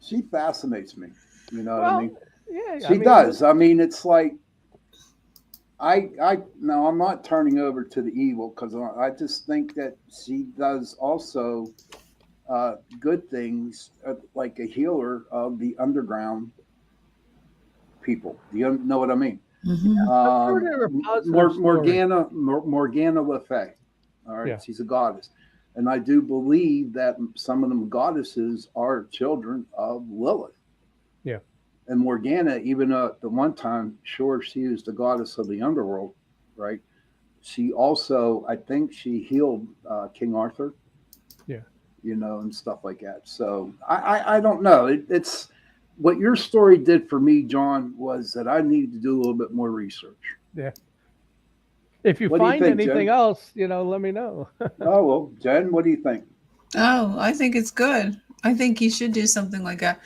She fascinates me. You know what I mean? Yeah, She does. I mean, it's like no, I'm not turning over to the evil because I just think that she does also good things, like a healer of the underground people. You know what I mean? Mm-hmm. Morgana Le Fay. All right, she's a goddess, and I do believe that some of them goddesses are children of Lilith. Yeah. And Morgana, even at the one time, sure, she is the goddess of the underworld, right? She also, I think, she healed King Arthur. Yeah. And stuff like that. So I don't know. It's what your story did for me, John, was that I needed to do a little bit more research. Yeah. If you find anything else, let me know. Oh, well, Jen, what do you think? Oh, I think it's good. I think you should do something like that.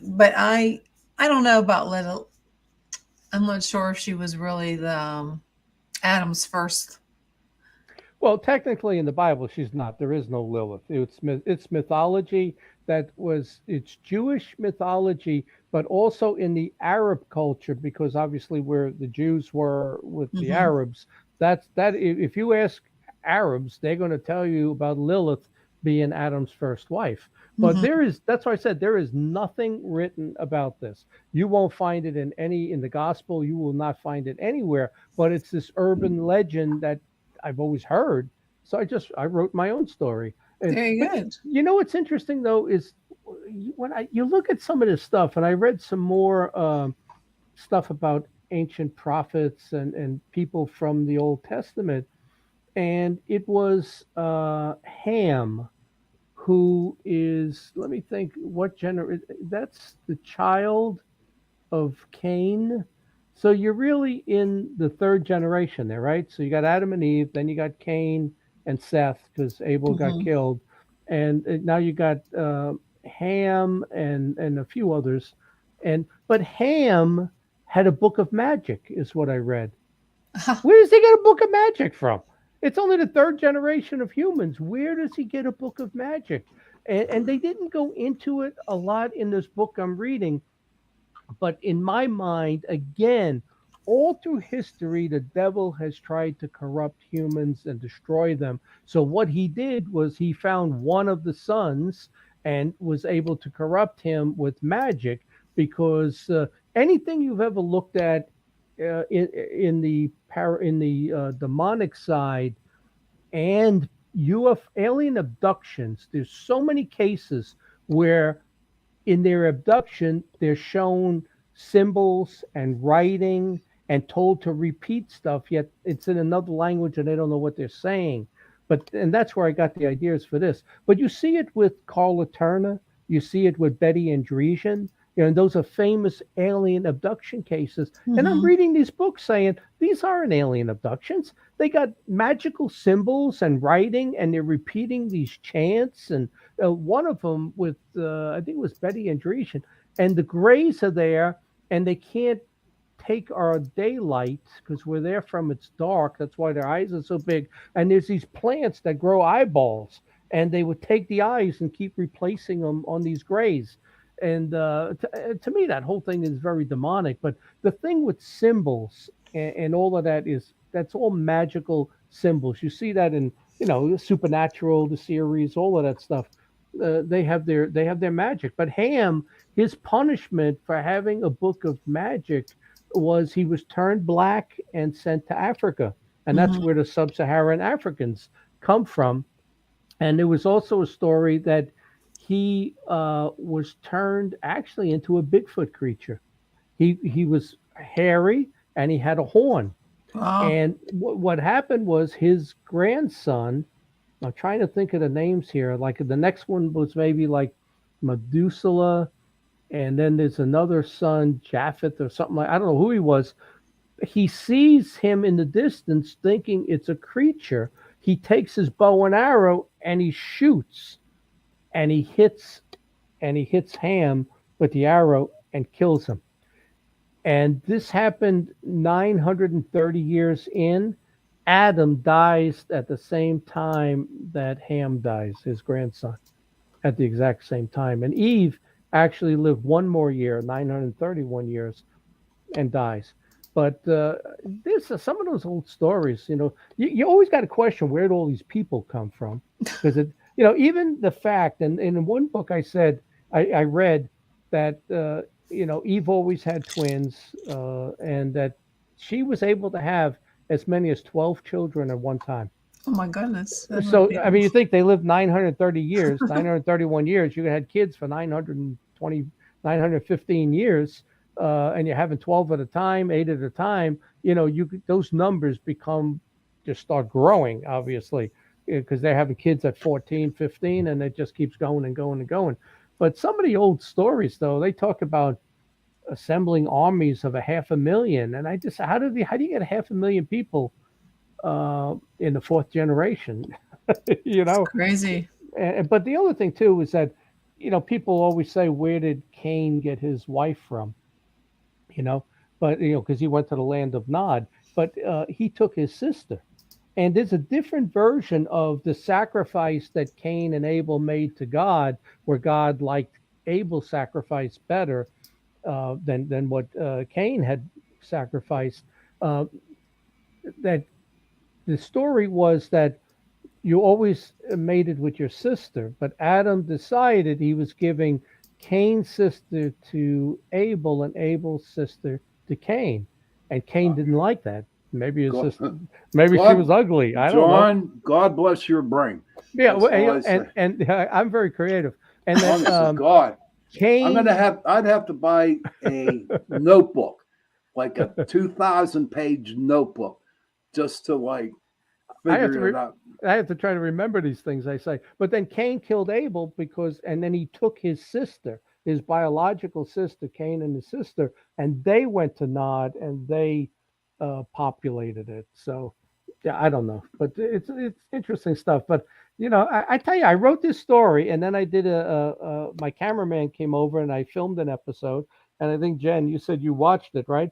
But I don't know about Little. I'm not sure if she was really the Adam's first. Well, technically in the Bible, she's not. There is no Lilith. It's mythology it's Jewish mythology, but also in the Arab culture, because obviously where the Jews were with the Arabs, that if you ask Arabs, they're going to tell you about Lilith being Adam's first wife. But that's why I said there is nothing written about this. You won't find it in the gospel. You will not find it anywhere, but it's this urban legend that I've always heard. So I wrote my own story. Very good. What's interesting though is when you look at some of this stuff, and I read some more stuff about ancient prophets and people from the Old Testament, and it was Ham, who is, let me think, what that's the child of Cain. So you're really in the third generation there, right? So you got Adam and Eve, then you got Cain and Seth, because Abel got killed, and now you got Ham and a few others, but Ham had a book of magic, is what I read. Where does he get a book of magic from? It's only the third generation of humans. Where does he get a book of magic? And they didn't go into it a lot in this book I'm reading. But in my mind, again, all through history, the devil has tried to corrupt humans and destroy them. So what he did was he found one of the sons and was able to corrupt him with magic, because anything you've ever looked at in the demonic side and UFO alien abductions, there's so many cases where in their abduction, they're shown symbols and writing and told to repeat stuff, yet it's in another language and they don't know what they're saying. And that's where I got the ideas for this. But you see it with Carla Turner, you see it with Betty Andreesen. And those are famous alien abduction cases. And I'm Mm-hmm. reading these books saying these aren't alien abductions. They got magical symbols and writing, and they're repeating these chants. And one of them with I think it was Betty Andreesen, and the Greys are there, and they can't take our daylight because we're there from it's dark. That's why their eyes are so big. And there's these plants that grow eyeballs, and they would take the eyes and keep replacing them on these Greys. And to me, that whole thing is very demonic. But the thing with symbols and all of that is that's all magical symbols. You see that in Supernatural, the series, all of that stuff. They have their magic. But Ham, his punishment for having a book of magic was he was turned black and sent to Africa, and that's Mm-hmm. where the sub-Saharan Africans come from. And there was also a story that he was turned actually into a Bigfoot creature. He was hairy and he had a horn. Wow. And what happened was his grandson. I'm trying to think of the names here. Like the next one was maybe like Methuselah, and then there's another son, Japheth or something like. I don't know who he was. He sees him in the distance, thinking it's a creature. He takes his bow and arrow and he shoots, and he hits Ham with the arrow and kills him. And this happened 930 years in. Adam dies at the same time that Ham dies, his grandson, at the exact same time. And Eve actually lived one more year, 931 years, and dies. But this some of those old stories. You always got to question where do all these people come from, because even the fact, and in one book I said I read that Eve always had twins, and that she was able to have as many as 12 children at one time. Oh my goodness. That might So, be I mean, you think they lived 930 years, 931 years, you had kids for 920, 915 years, and you're having 12 at a time, 8 at a time, those numbers just start growing, obviously, because they're having kids at 14, 15, and it just keeps going and going and going. But some of the old stories, though, they talk about assembling armies of a 500,000. And how do you get a 500,000 people in the fourth generation? you it's know. crazy. But the other thing too is that people always say, where did Cain get his wife from? You know, but because he went to the land of Nod, but he took his sister. And there's a different version of the sacrifice that Cain and Abel made to God, where God liked Abel's sacrifice better than what Cain had sacrificed. Uh, that the story was that you always made it with your sister, but Adam decided he was giving Cain's sister to Abel and Abel's sister to Cain, and Cain didn't like that. Maybe his sister, God, maybe she was God, ugly. I don't know. John, God bless your brain. Yeah, That's all I and say. I'm very creative. And then Honest to God, Cain, I'd have to buy a notebook, like a 2,000-page notebook, just to like I have to figure it out. I have to try to remember these things I say. But then Cain killed Abel and then he took his sister, his biological sister, Cain and his sister, and they went to Nod and they populated it. So yeah, I don't know, but it's interesting stuff. But I tell you, I wrote this story, and then I did my cameraman came over and I filmed an episode. And I think Jen, you said you watched it, right?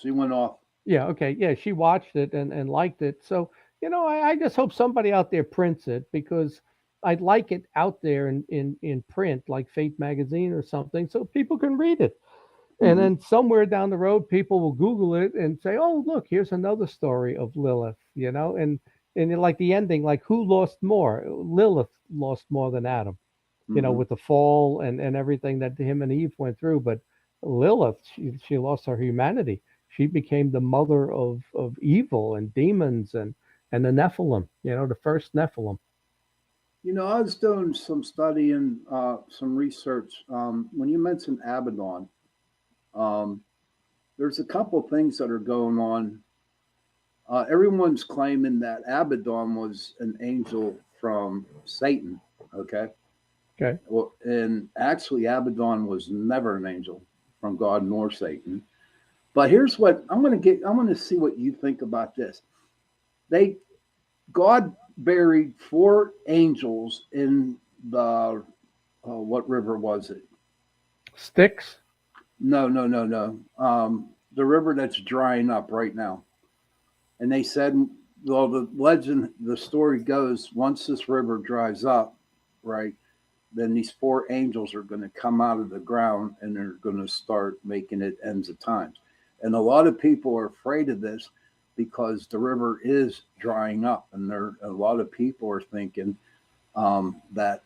She went off. Yeah, okay. Yeah, she watched it and liked it. So, I just hope somebody out there prints it, because I'd like it out there in print, like Fate magazine or something, so people can read it. And Hmm. then somewhere down the road, people will Google it and say, "Oh, look, here's another story of Lilith," and like the ending, like who lost more? Lilith lost more than Adam, Hmm. with the fall and everything that him and Eve went through. But Lilith, she lost her humanity. She became the mother of evil and demons and the Nephilim, the first Nephilim. I was doing some study and some research. When you mentioned Abaddon, um, there's a couple things that are going on. Everyone's claiming that Abaddon was an angel from Satan. Okay. Okay. Well, and actually, Abaddon was never an angel from God nor Satan. But here's what I'm going to get. I'm going to see what you think about this. They God buried four angels in the what river was it? Sticks. No, no, no, no. The river that's drying up right now. And they said, well, the story goes, once this river dries up, right, then these four angels are going to come out of the ground and they're going to start making it ends of times. And a lot of people are afraid of this because the river is drying up, and a lot of people are thinking that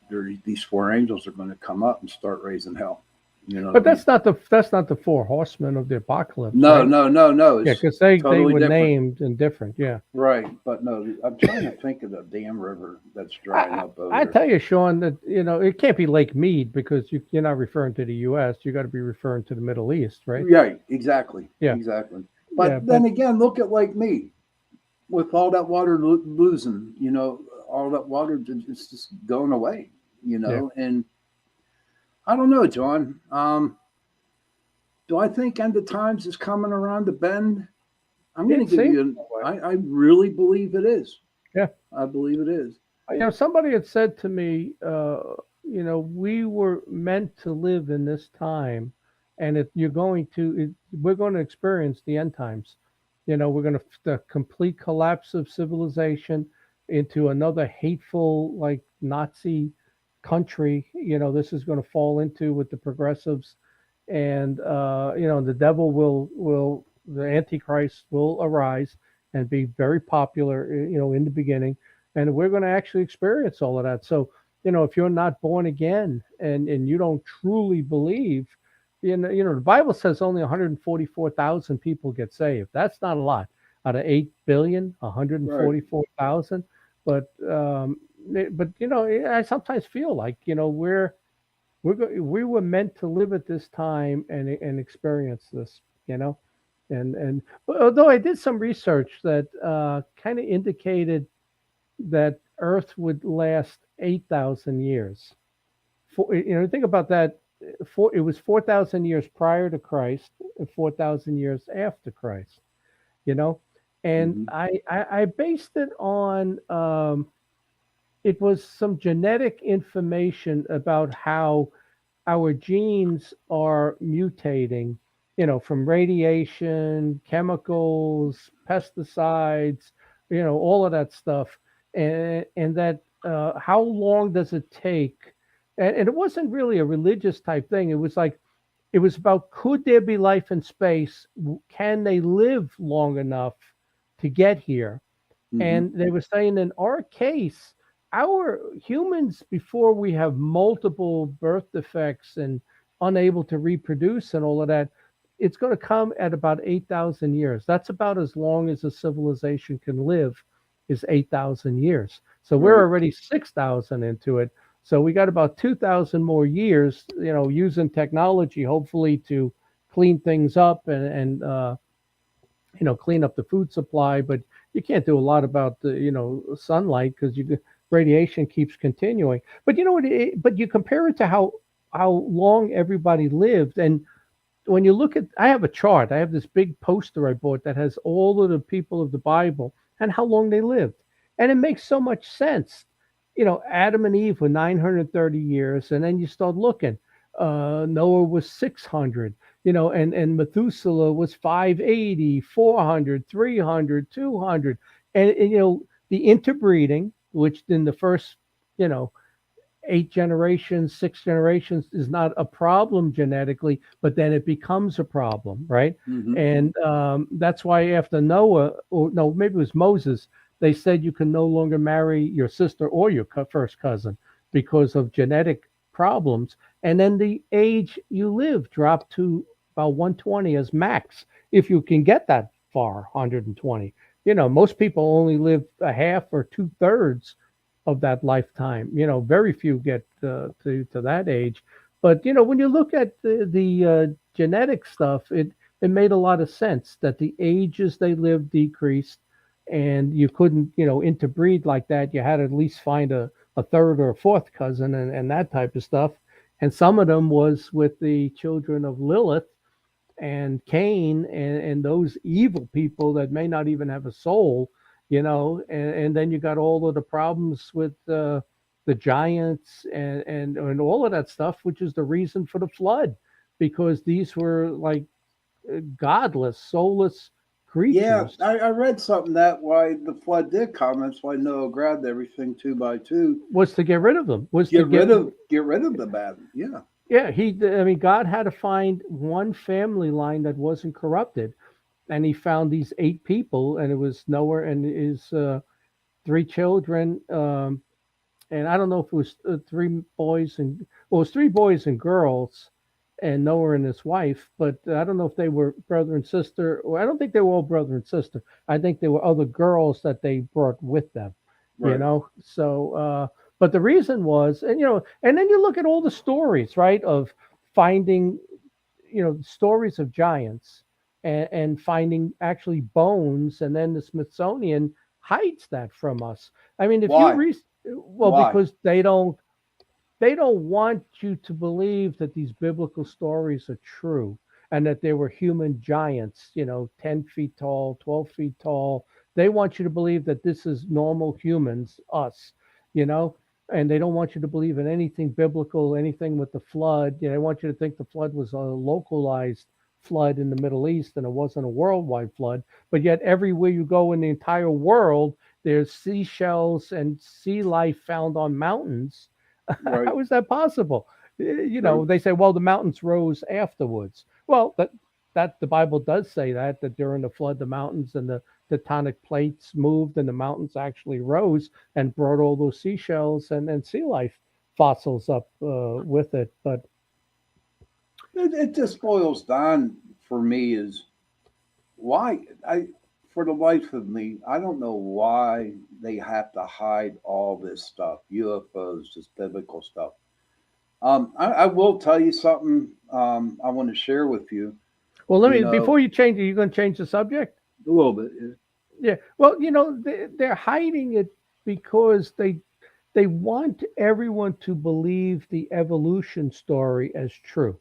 these four angels are going to come up and start raising hell. You know what But I mean? that's not the four horsemen of the apocalypse, No, right? no, no, no. Yeah, It's because they totally were different. named and different. Yeah. Right, but no, I'm trying to think of the damn river that's drying I, up I I over. tell you, Sean, that it can't be Lake Mead because you're not referring to the U.S. You got to be referring to the Middle East, right? Right, exactly, Yeah, exactly. yeah, But but then again, look at like me with all that water losing. All that water is just going away. yeah. And I don't know, John. Do I think end of times is coming around the bend? I'm going It to give seems you an. that way. I really believe it is. Yeah. I believe it is. Somebody had said to me, we were meant to live in this time, and we're going to experience the end times. We're going to the complete collapse of civilization into another hateful, like Nazi country. This is going to fall into with the progressives, and the devil the Antichrist will arise and be very popular, in the beginning, and we're going to actually experience all of that. So, if you're not born again and you don't truly believe, the Bible says only 144,000 people get saved. That's not a lot out of 8 billion, Right. 144,000. But I sometimes feel like we were meant to live at this time and experience this, and although I did some research that kind of indicated that Earth would last 8,000 years. Think about that. It was 4,000 years prior to Christ and 4,000 years after Christ. You know, and Hmm. I based it on it was some genetic information about how our genes are mutating, from radiation, chemicals, pesticides, all of that stuff. And that how long does it take? And it wasn't really a religious type thing. It was about could there be life in space? Can they live long enough to get here? Hmm. And they were saying in our case, our humans, before we have multiple birth defects and unable to reproduce and all of that, it's going to come at about 8,000 years. That's about as long as a civilization can live, is 8,000 years. So we're Right. already 6,000 into it. So we got about 2,000 more years, using technology, hopefully to clean things up and clean up the food supply, but you can't do a lot about the sunlight because radiation keeps continuing. But you know what? But you compare it to how long everybody lived, and when you look at, I have a chart. I have this big poster I bought that has all of the people of the Bible and how long they lived, and it makes so much sense. Adam and Eve were 930 years, and then you start looking. Noah was 600, and Methuselah was 580, 400, 300, 200, and the interbreeding, which in the first, you know, 8 generations, 6 generations is not a problem genetically, but then it becomes a problem, right? Hmm. And that's why after Noah, or no, maybe it was Moses, they said you can no longer marry your sister or your first cousin because of genetic problems. And then the age you live dropped to about 120 as max, if you can get that far, 120. Most people only live a half or two-thirds of that lifetime. Very few get to that age. But when you look at the genetic stuff, it made a lot of sense that the ages they lived decreased, and you couldn't interbreed like that. You had to at least find a third or a fourth cousin and that type of stuff. And some of them was with the children of Lilith and Cain and those evil people that may not even have a soul, and then you got all of the problems with the giants and all of that stuff, which is the reason for the flood, because these were like godless, soulless Yeah, creatures. I read something that why the flood did come. That's why Noah grabbed everything two by two. Was to get rid of them, was to Get rid of the bad. Yeah. yeah, I mean, God had to find one family line that wasn't corrupted, and he found these 8 people, and it was Noah and his 3 children, and I don't know if it was 3 boys and well, it was 3 boys and girls, and Noah and his wife, but I don't know if they were brother and sister. Or I don't think they were all brother and sister. I think there were other girls that they brought with them. Right. So, but the reason was, and then you look at all the stories, right, of finding stories of giants and finding actually bones, and then the Smithsonian hides that from us. I mean, if you Why? read, well, Why? because they don't want you to believe that these biblical stories are true and that there were human giants, 10 feet tall, 12 feet tall. They want you to believe that this is normal humans, us, you know, and they don't want you to believe in anything biblical, anything with the flood. They want you to think the flood was a localized flood in the Middle East and it wasn't a worldwide flood. But yet, everywhere you go in the entire world, there's seashells and sea life found on mountains. Right. How is that possible? Right. They say, well, the mountains rose afterwards. Well, that the Bible does say that during the flood, the mountains and the tectonic plates moved, and the mountains actually rose and brought all those seashells and sea life fossils up with it. But It just boils down for me is why I for the life of me, I don't know why they have to hide all this stuff, UFOs, this biblical stuff. I will tell you something I want to share with you. well, let You me know, before you change it, you're going to change the subject. a little bit. Yeah. Well, they're hiding it because they want everyone to believe the evolution story as true,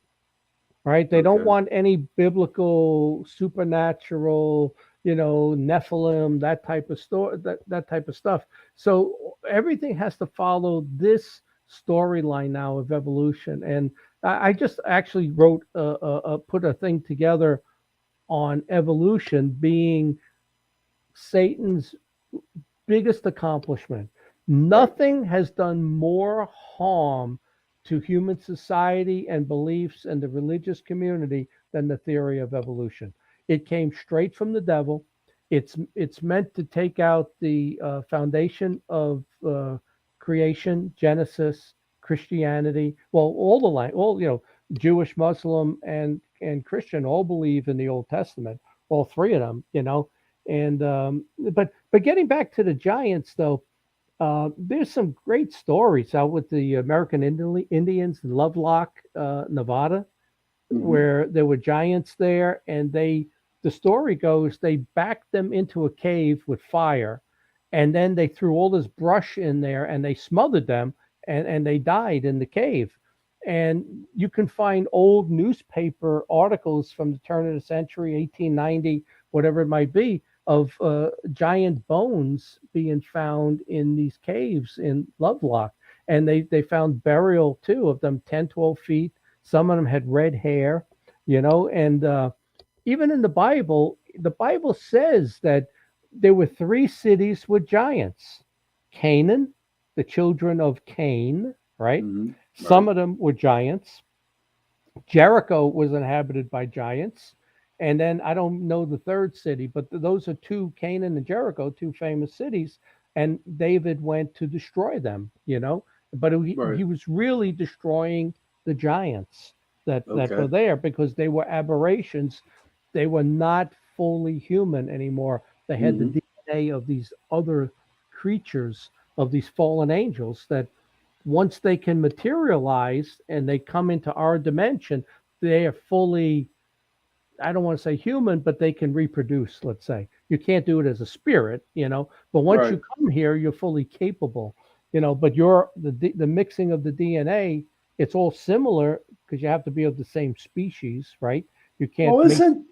right? They don't Okay. want any biblical, supernatural, Nephilim, that type of story, that type of stuff. So everything has to follow this storyline now of evolution. And I just actually put a thing together on evolution being Satan's biggest accomplishment. Right. Nothing has done more harm to human society and beliefs and the religious community than the theory of evolution. It came straight from the devil. It's meant to take out the foundation of creation, Genesis, Christianity. Well, all Jewish, Muslim, and Christian all believe in the Old Testament. All three of them, and but getting back to the Giants, though, there's some great stories out with the American Indians in Lovelock, Nevada, Hmm. where there were giants there, and the story goes, they backed them into a cave with fire, and then they threw all this brush in there, and they smothered them, and they died in the cave. And you can find old newspaper articles from the turn of the century, 1890, whatever it might be, of giant bones being found in these caves in Lovelock. And they found burial too of them 10, 12 feet. Some of them had red hair, and even in the Bible says that there were 3 cities with giants: Canaan, the children of Cain, right? Mm-hmm. Some Right. of them were giants. Jericho was inhabited by giants. And then I don't know the third city, but those are two, Canaan and Jericho, two famous cities. And David went to destroy them, But he Right. was really destroying the giants that were Okay. there because they were aberrations. They were not fully human anymore. They had the Mm-hmm. DNA of these other creatures, of these fallen angels that once they can materialize and they come into our dimension, they are fully, I don't want to say human, but they can reproduce, let's say. You can't do it as a spirit, but once you Right. come here, you're fully capable, but the mixing of the DNA, it's all similar because you have to be of the same species, right? You can't Well, make, isn't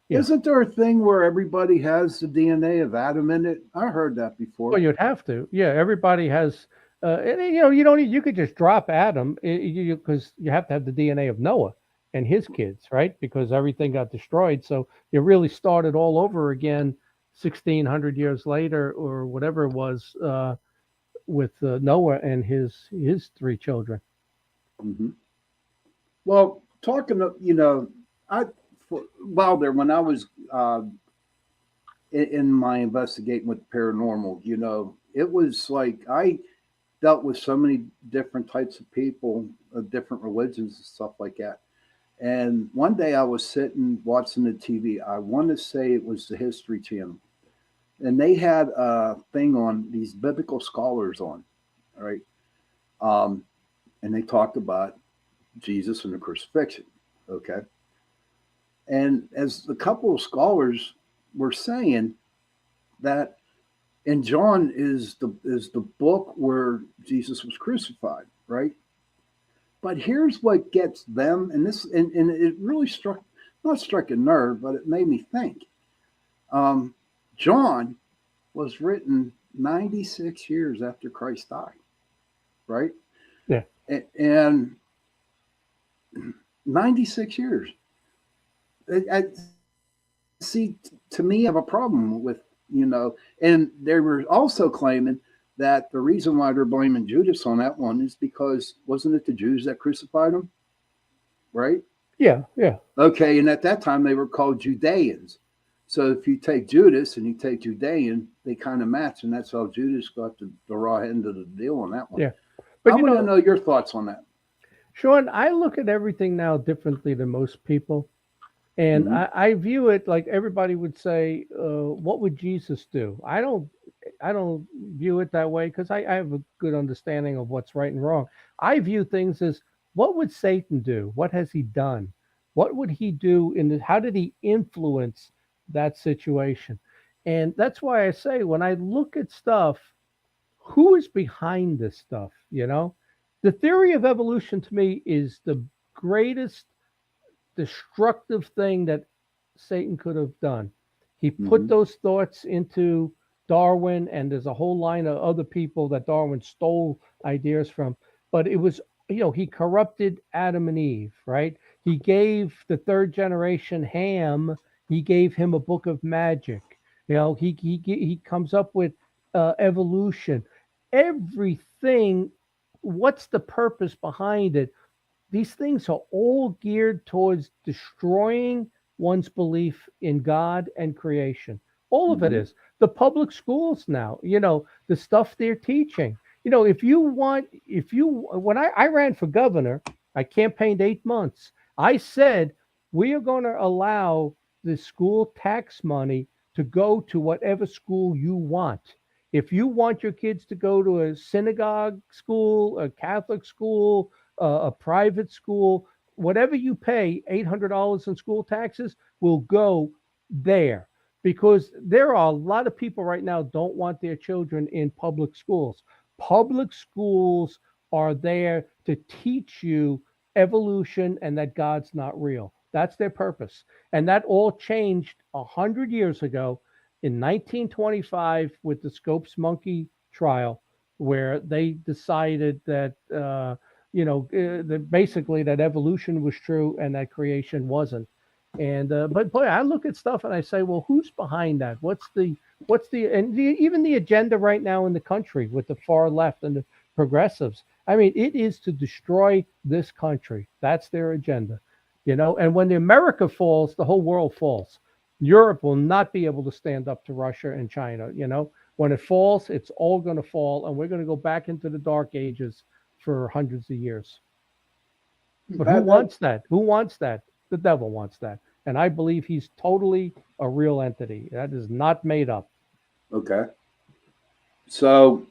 yeah. isn't there a thing where everybody has the DNA of Adam in it? I heard that Well, before. you'd have to. Yeah, everybody has. And, you don't. You could just drop Adam because you have to have the DNA of Noah and his kids, right? Because everything got destroyed. So you really started all over again, 1,600 years later, or whatever it was, with Noah and his three children. Hmm. Well, talking of, I for a while there when I was in my investigating with paranormal, it was like I dealt with so many different types of people, different religions and stuff like that. And one day I was sitting watching the TV. I want to say it was the History Channel, and they had a thing on these biblical scholars on, all right, um, and they talked about Jesus and the crucifixion. Okay, and as a couple of scholars were saying that, and John is the book where Jesus was crucified, right? But here's what gets them, and it really struck a nerve, but it made me think. Um, John was written 96 years after Christ died, right? Yeah. And 96 years. I see, to me, I have a problem with, and they were also claiming that the reason why they're blaming Judas on that one is because wasn't it the Jews that crucified him, right? Yeah. Yeah. Okay, and at that time they were called Judeans. So if you take Judas and you take Judean, they kind of match, and that's how Judas got the raw end of the deal on that one. Yeah. I But want to know your thoughts on that. Sean, I look at everything now differently than most people. And Mm-hmm. I view it like everybody would say, what would Jesus do? I don't view it that way because I have a good understanding of what's right and wrong. I view things as what would Satan do? What has he done? What would he do how did he influence that situation? And that's why I say when I look at stuff, who is behind this stuff? The theory of evolution to me is the greatest destructive thing that Satan could have done. He put Mm-hmm. those thoughts into Darwin, and there's a whole line of other people that Darwin stole ideas from. But it was, he corrupted Adam and Eve, right? He gave the third generation Ham, he gave him a book of magic. He comes up with evolution. Everything, what's the purpose behind it? These things are all geared towards destroying one's belief in God and creation. All of it Mm-hmm. is. The public schools now, the stuff they're teaching. When I ran for governor, I campaigned 8 months. I said, we are going to allow the school tax money to go to whatever school you want. If you want your kids to go to a synagogue school, a Catholic school, a private school, whatever you pay, $800 in school taxes will go there because there are a lot of people right now don't want their children in public schools. Public schools are there to teach you evolution and that God's not real. That's their purpose. And that all changed 100 years ago in 1925 with the Scopes monkey trial, where they decided that basically that evolution was true and that creation wasn't. And but boy, I look at stuff and I say, well, who's behind that? What's the even the agenda right now in the country with the far left and progressives. I mean, it is to destroy this country. That's their agenda, And when the America falls, the whole world falls. Europe will not be able to stand up to Russia and China. When it falls, it's all going to fall, and we're going to go back into the dark ages for hundreds of years. But who wants that? Who wants that? The devil wants that. And I believe he's totally a real entity. That is not made up. Okay. So,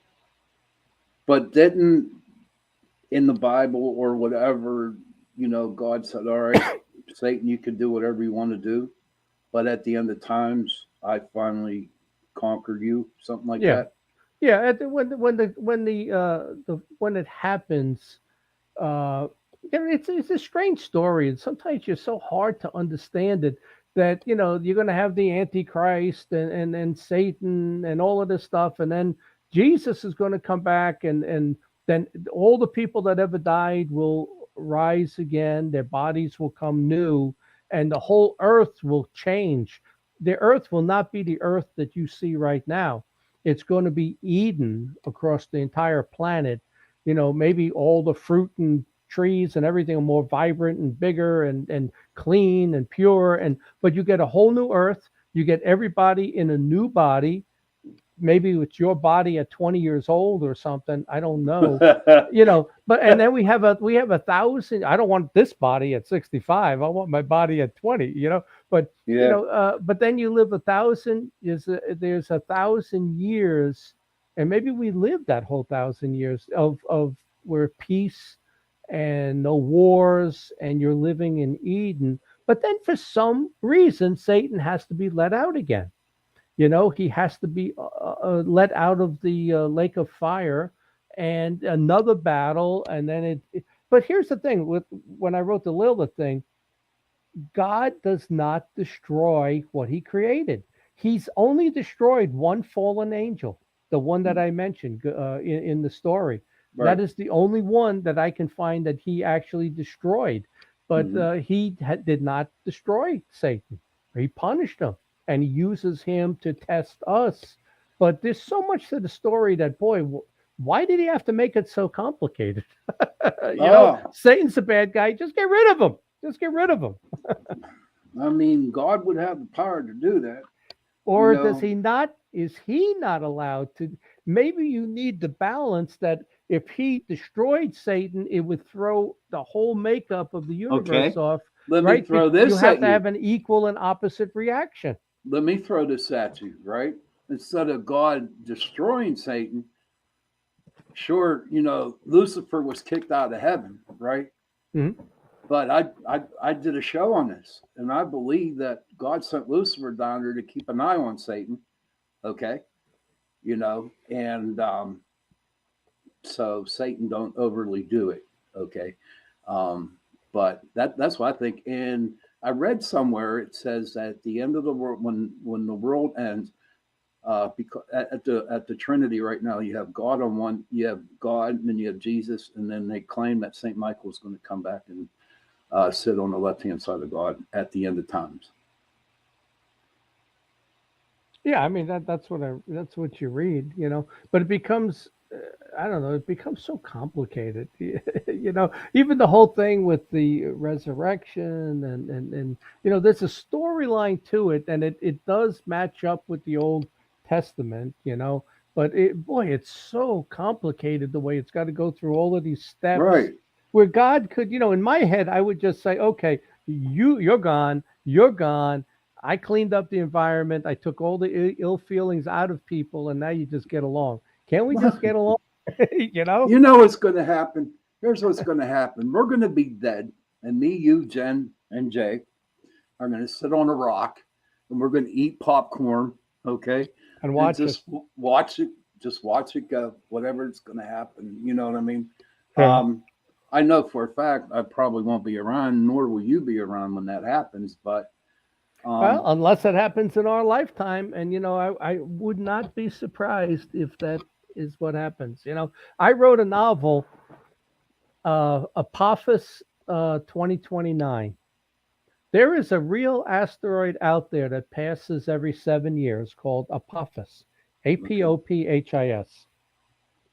but didn't in the Bible or whatever, God said, all right, Satan, you can do whatever you want to do. But at the end of times, I finally conquered you, something like that. Yeah. When it happens, it's a strange story, and sometimes it's so hard to understand it. That you're going to have the Antichrist and Satan and all of this stuff, and then Jesus is going to come back, and then all the people that ever died will rise again. Their bodies will come new, and the whole earth will change. The earth will not be the earth that you see right now. It's going to be Eden across the entire planet. Maybe all the fruit and trees and everything are more vibrant and bigger and clean and pure. But you get a whole new earth. You get everybody in a new body. Maybe it's your body at 20 years old or something. I don't know. But and then we have 1,000. I don't want this body at 65. I want my body at 20. But but then you live 1,000. There's 1,000 years, and maybe we live that whole 1,000 years of where peace and no wars, and you're living in Eden. But then for some reason, Satan has to be let out again. He has to be let out of the lake of fire, and another battle. And then but here's the thing: when I wrote the Lilith thing, God does not destroy what He created. He's only destroyed one fallen angel, the one that I mentioned in the story. Right. That is the only one that I can find that He actually destroyed. But He did not destroy Satan. He punished him. And He uses him to test us. But there's so much to the story that, boy, why did He have to make it so complicated? Satan's a bad guy. Just get rid of him. Just get rid of him. I mean, God would have the power to do that. Or does He not? Is He not allowed to? Maybe you need the balance that if He destroyed Satan, it would throw the whole makeup of the universe off. Let me throw this at you. You have to have an equal and opposite reaction. Let me throw this at you, right? Instead of God destroying Satan, sure, Lucifer was kicked out of heaven, right? Mm-hmm. But I did a show on this, and I believe that God sent Lucifer down there to keep an eye on Satan, okay? And so Satan don't overly do it, okay? But that's what I think. And I read somewhere it says that at the end of the world, when the world ends, because at the Trinity right now, you have God on one, you have God, and then you have Jesus, and then they claim that Saint Michael is going to come back and sit on the left-hand side of God at the end of times. Yeah, I mean that's what you read, But it becomes, I don't know, it becomes so complicated, Even the whole thing with the resurrection and there's a storyline to it, and it does match up with the Old Testament, But it's so complicated the way it's got to go through all of these steps. Right. Where God could, in my head, I would just say, okay, you're gone. I cleaned up the environment. I took all the ill feelings out of people, and now you just get along. Can't we just get along? You know what's going to happen? Here's what's going to happen. We're going to be dead, and me, you, Jen, and Jay are going to sit on a rock, and we're going to eat popcorn, okay? And watch it. Just watch it go. Whatever's going to happen, you know what I mean? Yeah. I know for a fact I probably won't be around, nor will you be around when that happens. But well, unless it happens in our lifetime, and I would not be surprised if that is what happens. I wrote a novel, Apophis 2029. There is a real asteroid out there that passes every 7 years called Apophis, Apophis.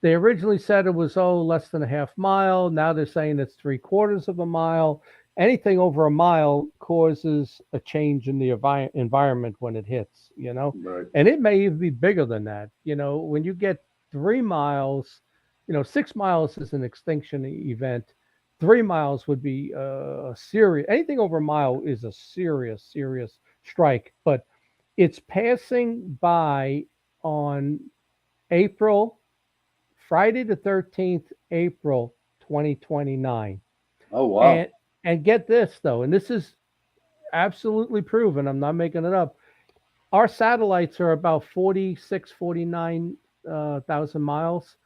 They originally said it was less than a half mile. Now they're saying it's 3/4 of a mile. Anything over a mile causes a change in the environment when it hits, Right. and it may even be bigger than that. When you get 3 miles, 6 miles is an extinction event. 3 miles would be a serious, anything over a mile is a serious, serious strike. But it's passing by on April, Friday the 13th, April 2029. Oh wow. And get this though, and this is absolutely proven, I'm not making it up. Our satellites are about 46, 49,000 miles.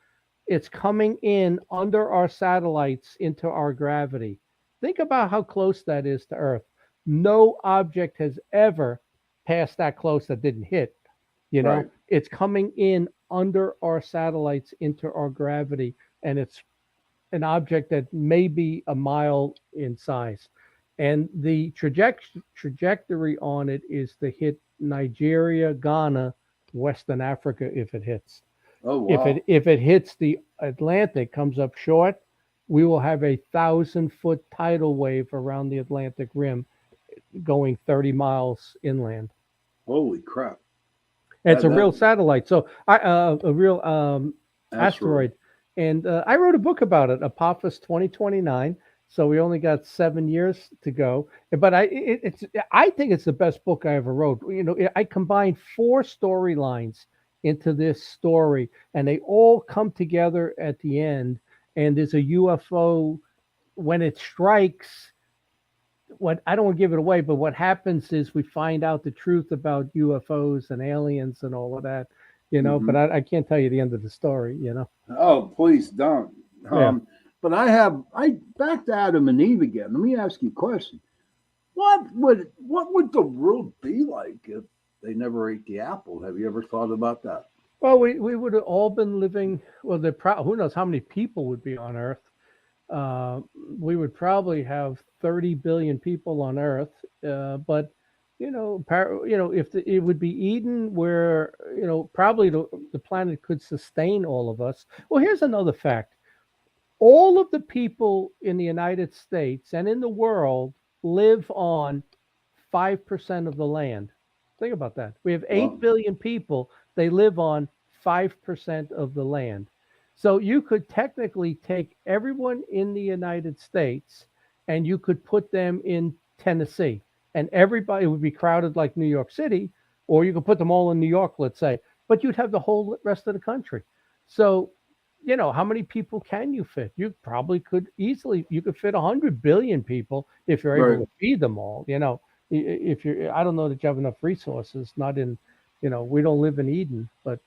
It's coming in under our satellites into our gravity. Think about how close that is to Earth. No object has ever passed that close that didn't hit. Right. It's coming in under our satellites into our gravity, and it's an object that may be a mile in size. And the trajectory on it is to hit Nigeria, Ghana, Western Africa if it hits. Oh If wow. it hits the Atlantic, comes up short, we will have a 1,000-foot tidal wave around the Atlantic rim going 30 miles inland. Holy crap. It's a real That satellite, so a real asteroid. asteroid. And I wrote a book about it, Apophis 2029. So we only got 7 years to go. But I think it's the best book I ever wrote. I combined 4 storylines into this story, and they all come together at the end. And there's a UFO when it strikes. What I don't want to give it away, but what happens is we find out the truth about UFOs and aliens and all of that. But Hmm. I can't tell you the end of the story. Oh, please don't. Yeah. But I back to Adam and Eve again. Let me ask you a question. What would the world be like if they never ate the apple? Have you ever thought about that? Well, we would have all been living. Well, who knows how many people would be on Earth? Uh, we would probably have 30 billion people on Earth. But if it would be Eden, where probably the planet could sustain all of us. Well, here's another fact: all of the people in the United States and in the world live on 5% of the land. Think about that. We have 8 Well, billion people. They live on 5% of the land. So you could technically take everyone in the United States and you could put them in Tennessee, and everybody would be crowded like New York City, or you could put them all in New York, let's say, but you'd have the whole rest of the country. So, how many people can you fit? You probably could easily, you could fit 100 billion people if you're able right. to feed them all. If you're, I don't know that you have enough resources. Not in, we don't live in Eden, but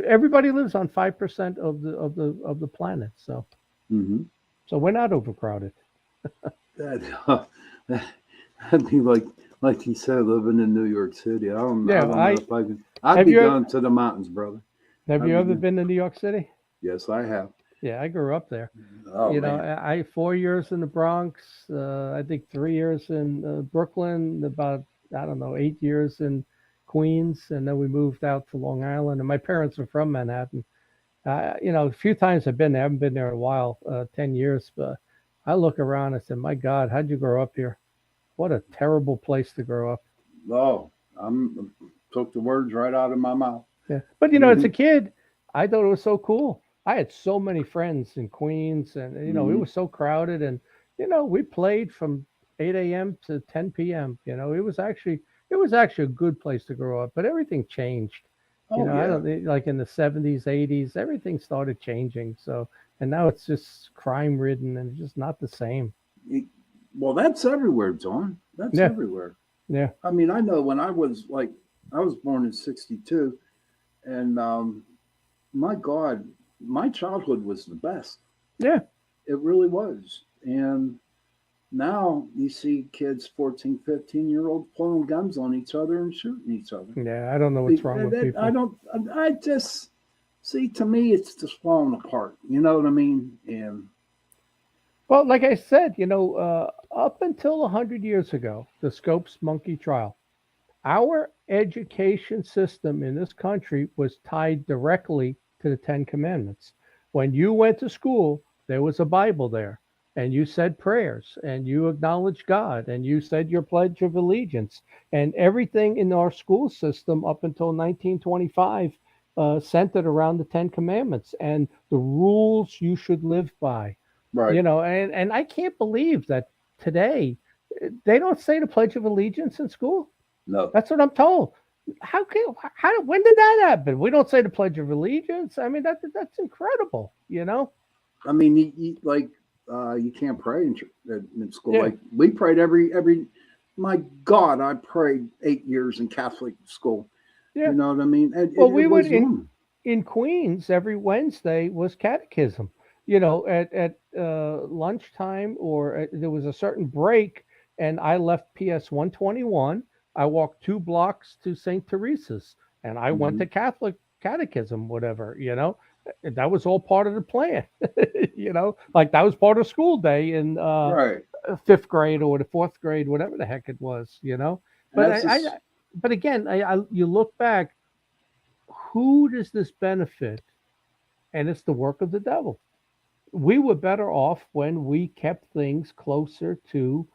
everybody lives on 5% of the planet. Hmm. So we're not overcrowded. That, that'd be like you said, living in New York City. I Yeah, don't know if I can. I'd have be you going to the mountains, brother. have I'd you be ever going. been to New York City? Yes, I have. Yeah, I grew up there. Oh man. I 4 years in the Bronx. I think 3 years in Brooklyn. About, I don't know, 8 years in Queens, and then we moved out to Long Island. And my parents are from Manhattan. A few times I've been there. I haven't been there in a while, 10 years. But I look around. I said, "My God, how'd you grow up here? What a terrible place to grow up." Oh, I'm took the words right out of my mouth. Yeah. But as Hmm. a kid, I thought it was so cool. I had so many friends in Queens, and it Hmm. was so crowded, and we played from 8 a.m. to 10 p.m. It was actually a good place to grow up, but everything changed. Oh I yeah. don't like in the 70s, 80s, everything started changing. So, and now it's just crime ridden and it's just not the same. It- well, that's everywhere, John. That's Yeah, everywhere. yeah, I mean, I know when I was born in '62, and my God, my childhood was the best. yeah, It really was. And now you see kids, 14, 15-year-olds, pulling guns on each other and shooting each other. yeah. I don't know what's wrong with I people. don't, I just see, to me, it's just falling apart. You know what I mean? And Well, like I said, up until 100 years ago, the Scopes monkey trial, our education system in this country was tied directly to the Ten Commandments. When you went to school, there was a Bible there, and you said prayers, and you acknowledged God, and you said your Pledge of Allegiance, and everything in our school system up until 1925 centered around the Ten Commandments and the rules you should live by. Right. And I can't believe that today they don't say the Pledge of Allegiance in school. No. That's what I'm told. When did that happen? We don't say the Pledge of Allegiance. I mean, that's incredible. I mean, you can't pray in school. Yeah. Like we prayed every. My God, I prayed 8 years in Catholic school. Yeah. You know what I mean? Well, we would in Queens every Wednesday was catechism. At lunchtime or there was a certain break, and I left PS 121. I walked 2 blocks to St. Teresa's, and I went to Catholic catechism, whatever. That was all part of the plan. Like that was part of school day in right. 5th grade or the 4th grade, whatever the heck it was. But but again, you look back, who does this benefit? And it's the work of the devil. We were better off when we kept things closer to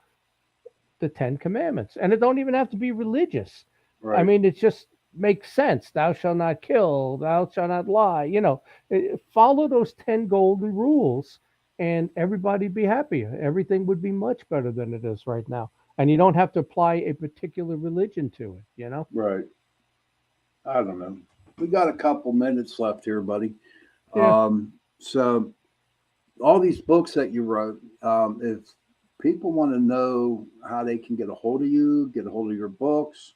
the Ten Commandments. And it don't even have to be religious. Right. I mean, it just makes sense. Thou shalt not kill, thou shalt not lie. Follow those 10 golden rules and everybody be happier. Everything would be much better than it is right now. And you don't have to apply a particular religion to it, Right. I don't know. We got a couple minutes left here, buddy. Yeah. So all these books that you wrote, if people want to know how they can get a hold of you, get a hold of your books,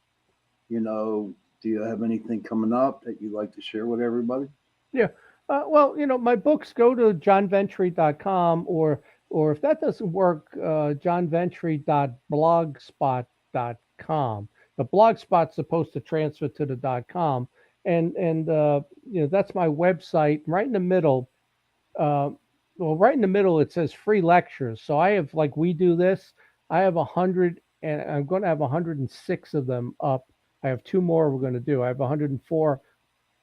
do you have anything coming up that you'd like to share with everybody? Yeah. Well, my books, go to johnventry.com or if that doesn't work, johnventry.blogspot.com. The blogspot's supposed to transfer to the .com. And that's my website. Right in the middle, it says free lectures. So I have, like we do this, I have 100, and I'm going to have 106 of them up. I have 2 more we're going to do. I have 104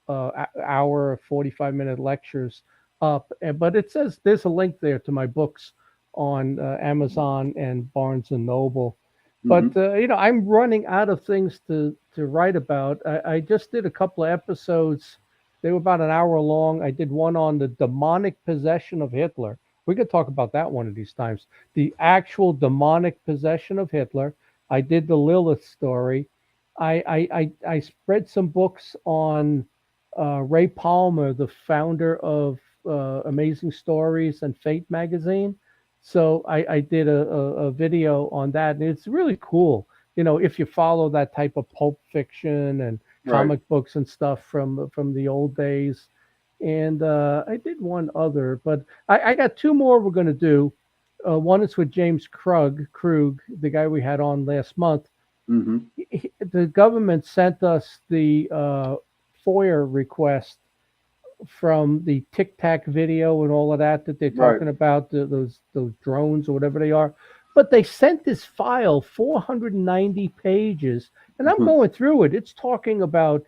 hour, 45-minute lectures up. But it says there's a link there to my books on Amazon and Barnes and Noble. But I'm running out of things to write about. I just did a couple of episodes. They were about an hour long. I did one on the demonic possession of Hitler. We could talk about that one of these times. The actual demonic possession of Hitler. I did the Lilith story. I read some books on Ray Palmer, the founder of Amazing Stories and Fate magazine. So I did a video on that, and it's really cool. If you follow that type of pulp fiction and comic books and stuff from the old days. And I did one other, but I got 2 more we're going to do. One is with James Krug, the guy we had on last month. The government sent us the FOIA request from the Tic Tac video and all of that they're talking about, those drones or whatever they are. But they sent this file, 490 pages, and I'm going through it. It's talking about,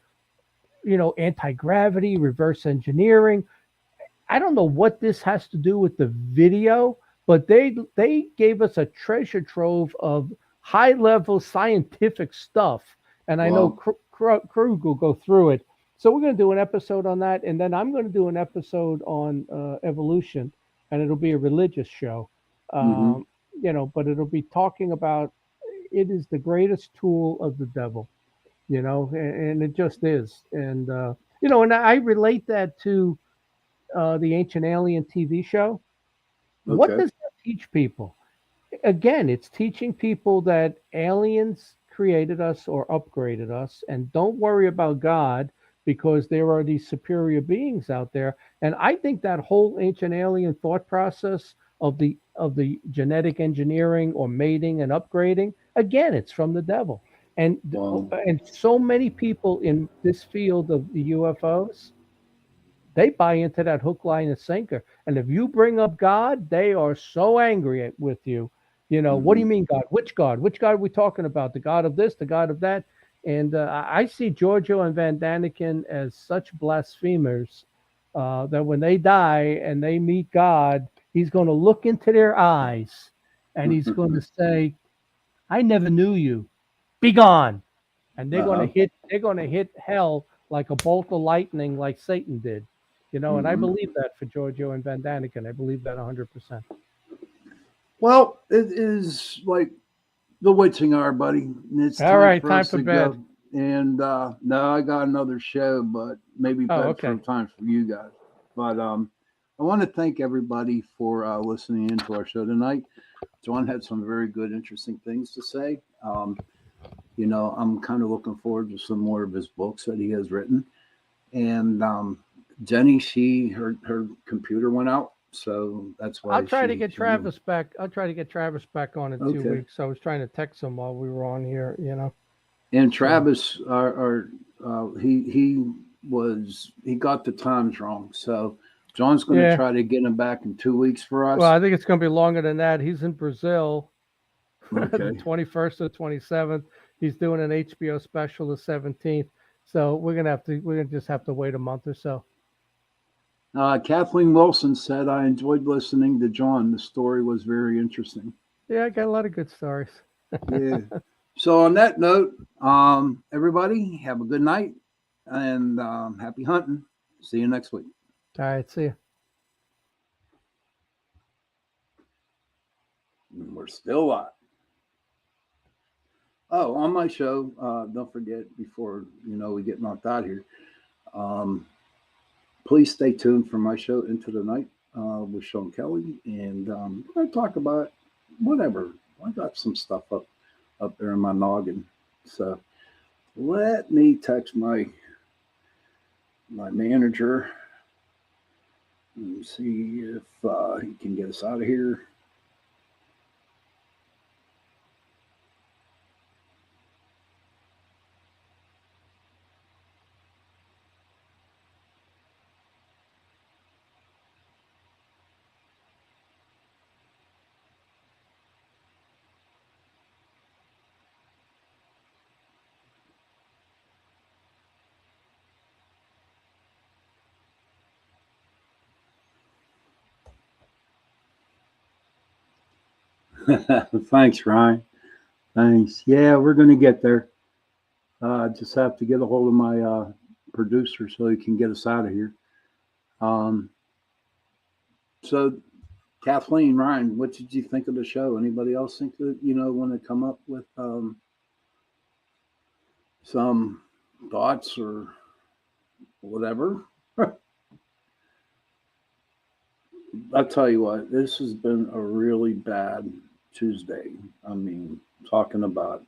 anti-gravity, reverse engineering. I don't know what this has to do with the video, but they gave us a treasure trove of high-level scientific stuff. And I know Krug will go through it. So we're going to do an episode on that, and then I'm going to do an episode on evolution, and it'll be a religious show. But it'll be talking about it is the greatest tool of the devil, and it just is. And, and I relate that to the Ancient Alien TV show. Okay. What does that teach people? Again, it's teaching people that aliens created us or upgraded us, and don't worry about God, because there are these superior beings out there. And I think that whole ancient alien thought process of the genetic engineering or mating and upgrading, again, it's from the devil. And so many people in this field of the UFOs, they buy into that hook, line, and sinker. And if you bring up God, they are so angry with you. What do you mean God? Which God? Which God are we talking about? The God of this, the God of that? And I see Giorgio and Van Daniken as such blasphemers that when they die and they meet God, He's going to look into their eyes and He's going to say, "I never knew you. Be gone." And Uh-huh. they're going to hit hell like a bolt of lightning, like Satan did. And I believe that for Giorgio and Van Daniken. I believe that 100%. Well, it is like the witching hour, buddy. It's All time right, for time us for to bed. go. And no, I got another show, but maybe Oh, bed okay. for time for you guys. But I want to thank everybody for listening into our show tonight. John had some very good, interesting things to say. I'm kind of looking forward to some more of his books that he has written. And Jenny, her computer went out, so that's I'll why try to get she knew. Travis back. I'll try to get Travis back on in 2 Okay. weeks. I was trying to text him while we were on here. And So Travis, he got the times wrong. So John's going to yeah. try to get him back in 2 weeks for Well, us. I think it's going to be longer than that. He's in Brazil, the Okay. 21st to the 27th. He's doing an HBO special the 17th. So we're gonna just have to wait a month or so. Kathleen Wilson said, "I enjoyed listening to John. The story was very interesting." Yeah, I got a lot of good stories. Yeah. So on that note, everybody have a good night and happy hunting. See you next week. All right, see you. We're still live. Oh, on my show, don't forget before we get knocked out here. Please stay tuned for my show Into the Night with Sean Kelly, and we're going to talk about whatever. I got some stuff up there in my noggin, so let me text my manager and see if he can get us out of here. Thanks, Ryan. Thanks. Yeah, we're going to get there. Just have to get a hold of my producer so he can get us out of here. So, Kathleen, Ryan, what did you think of the show? Anybody else think that want to come up with some thoughts or whatever? I'll tell you what, this has been a really bad Tuesday. I mean, talking about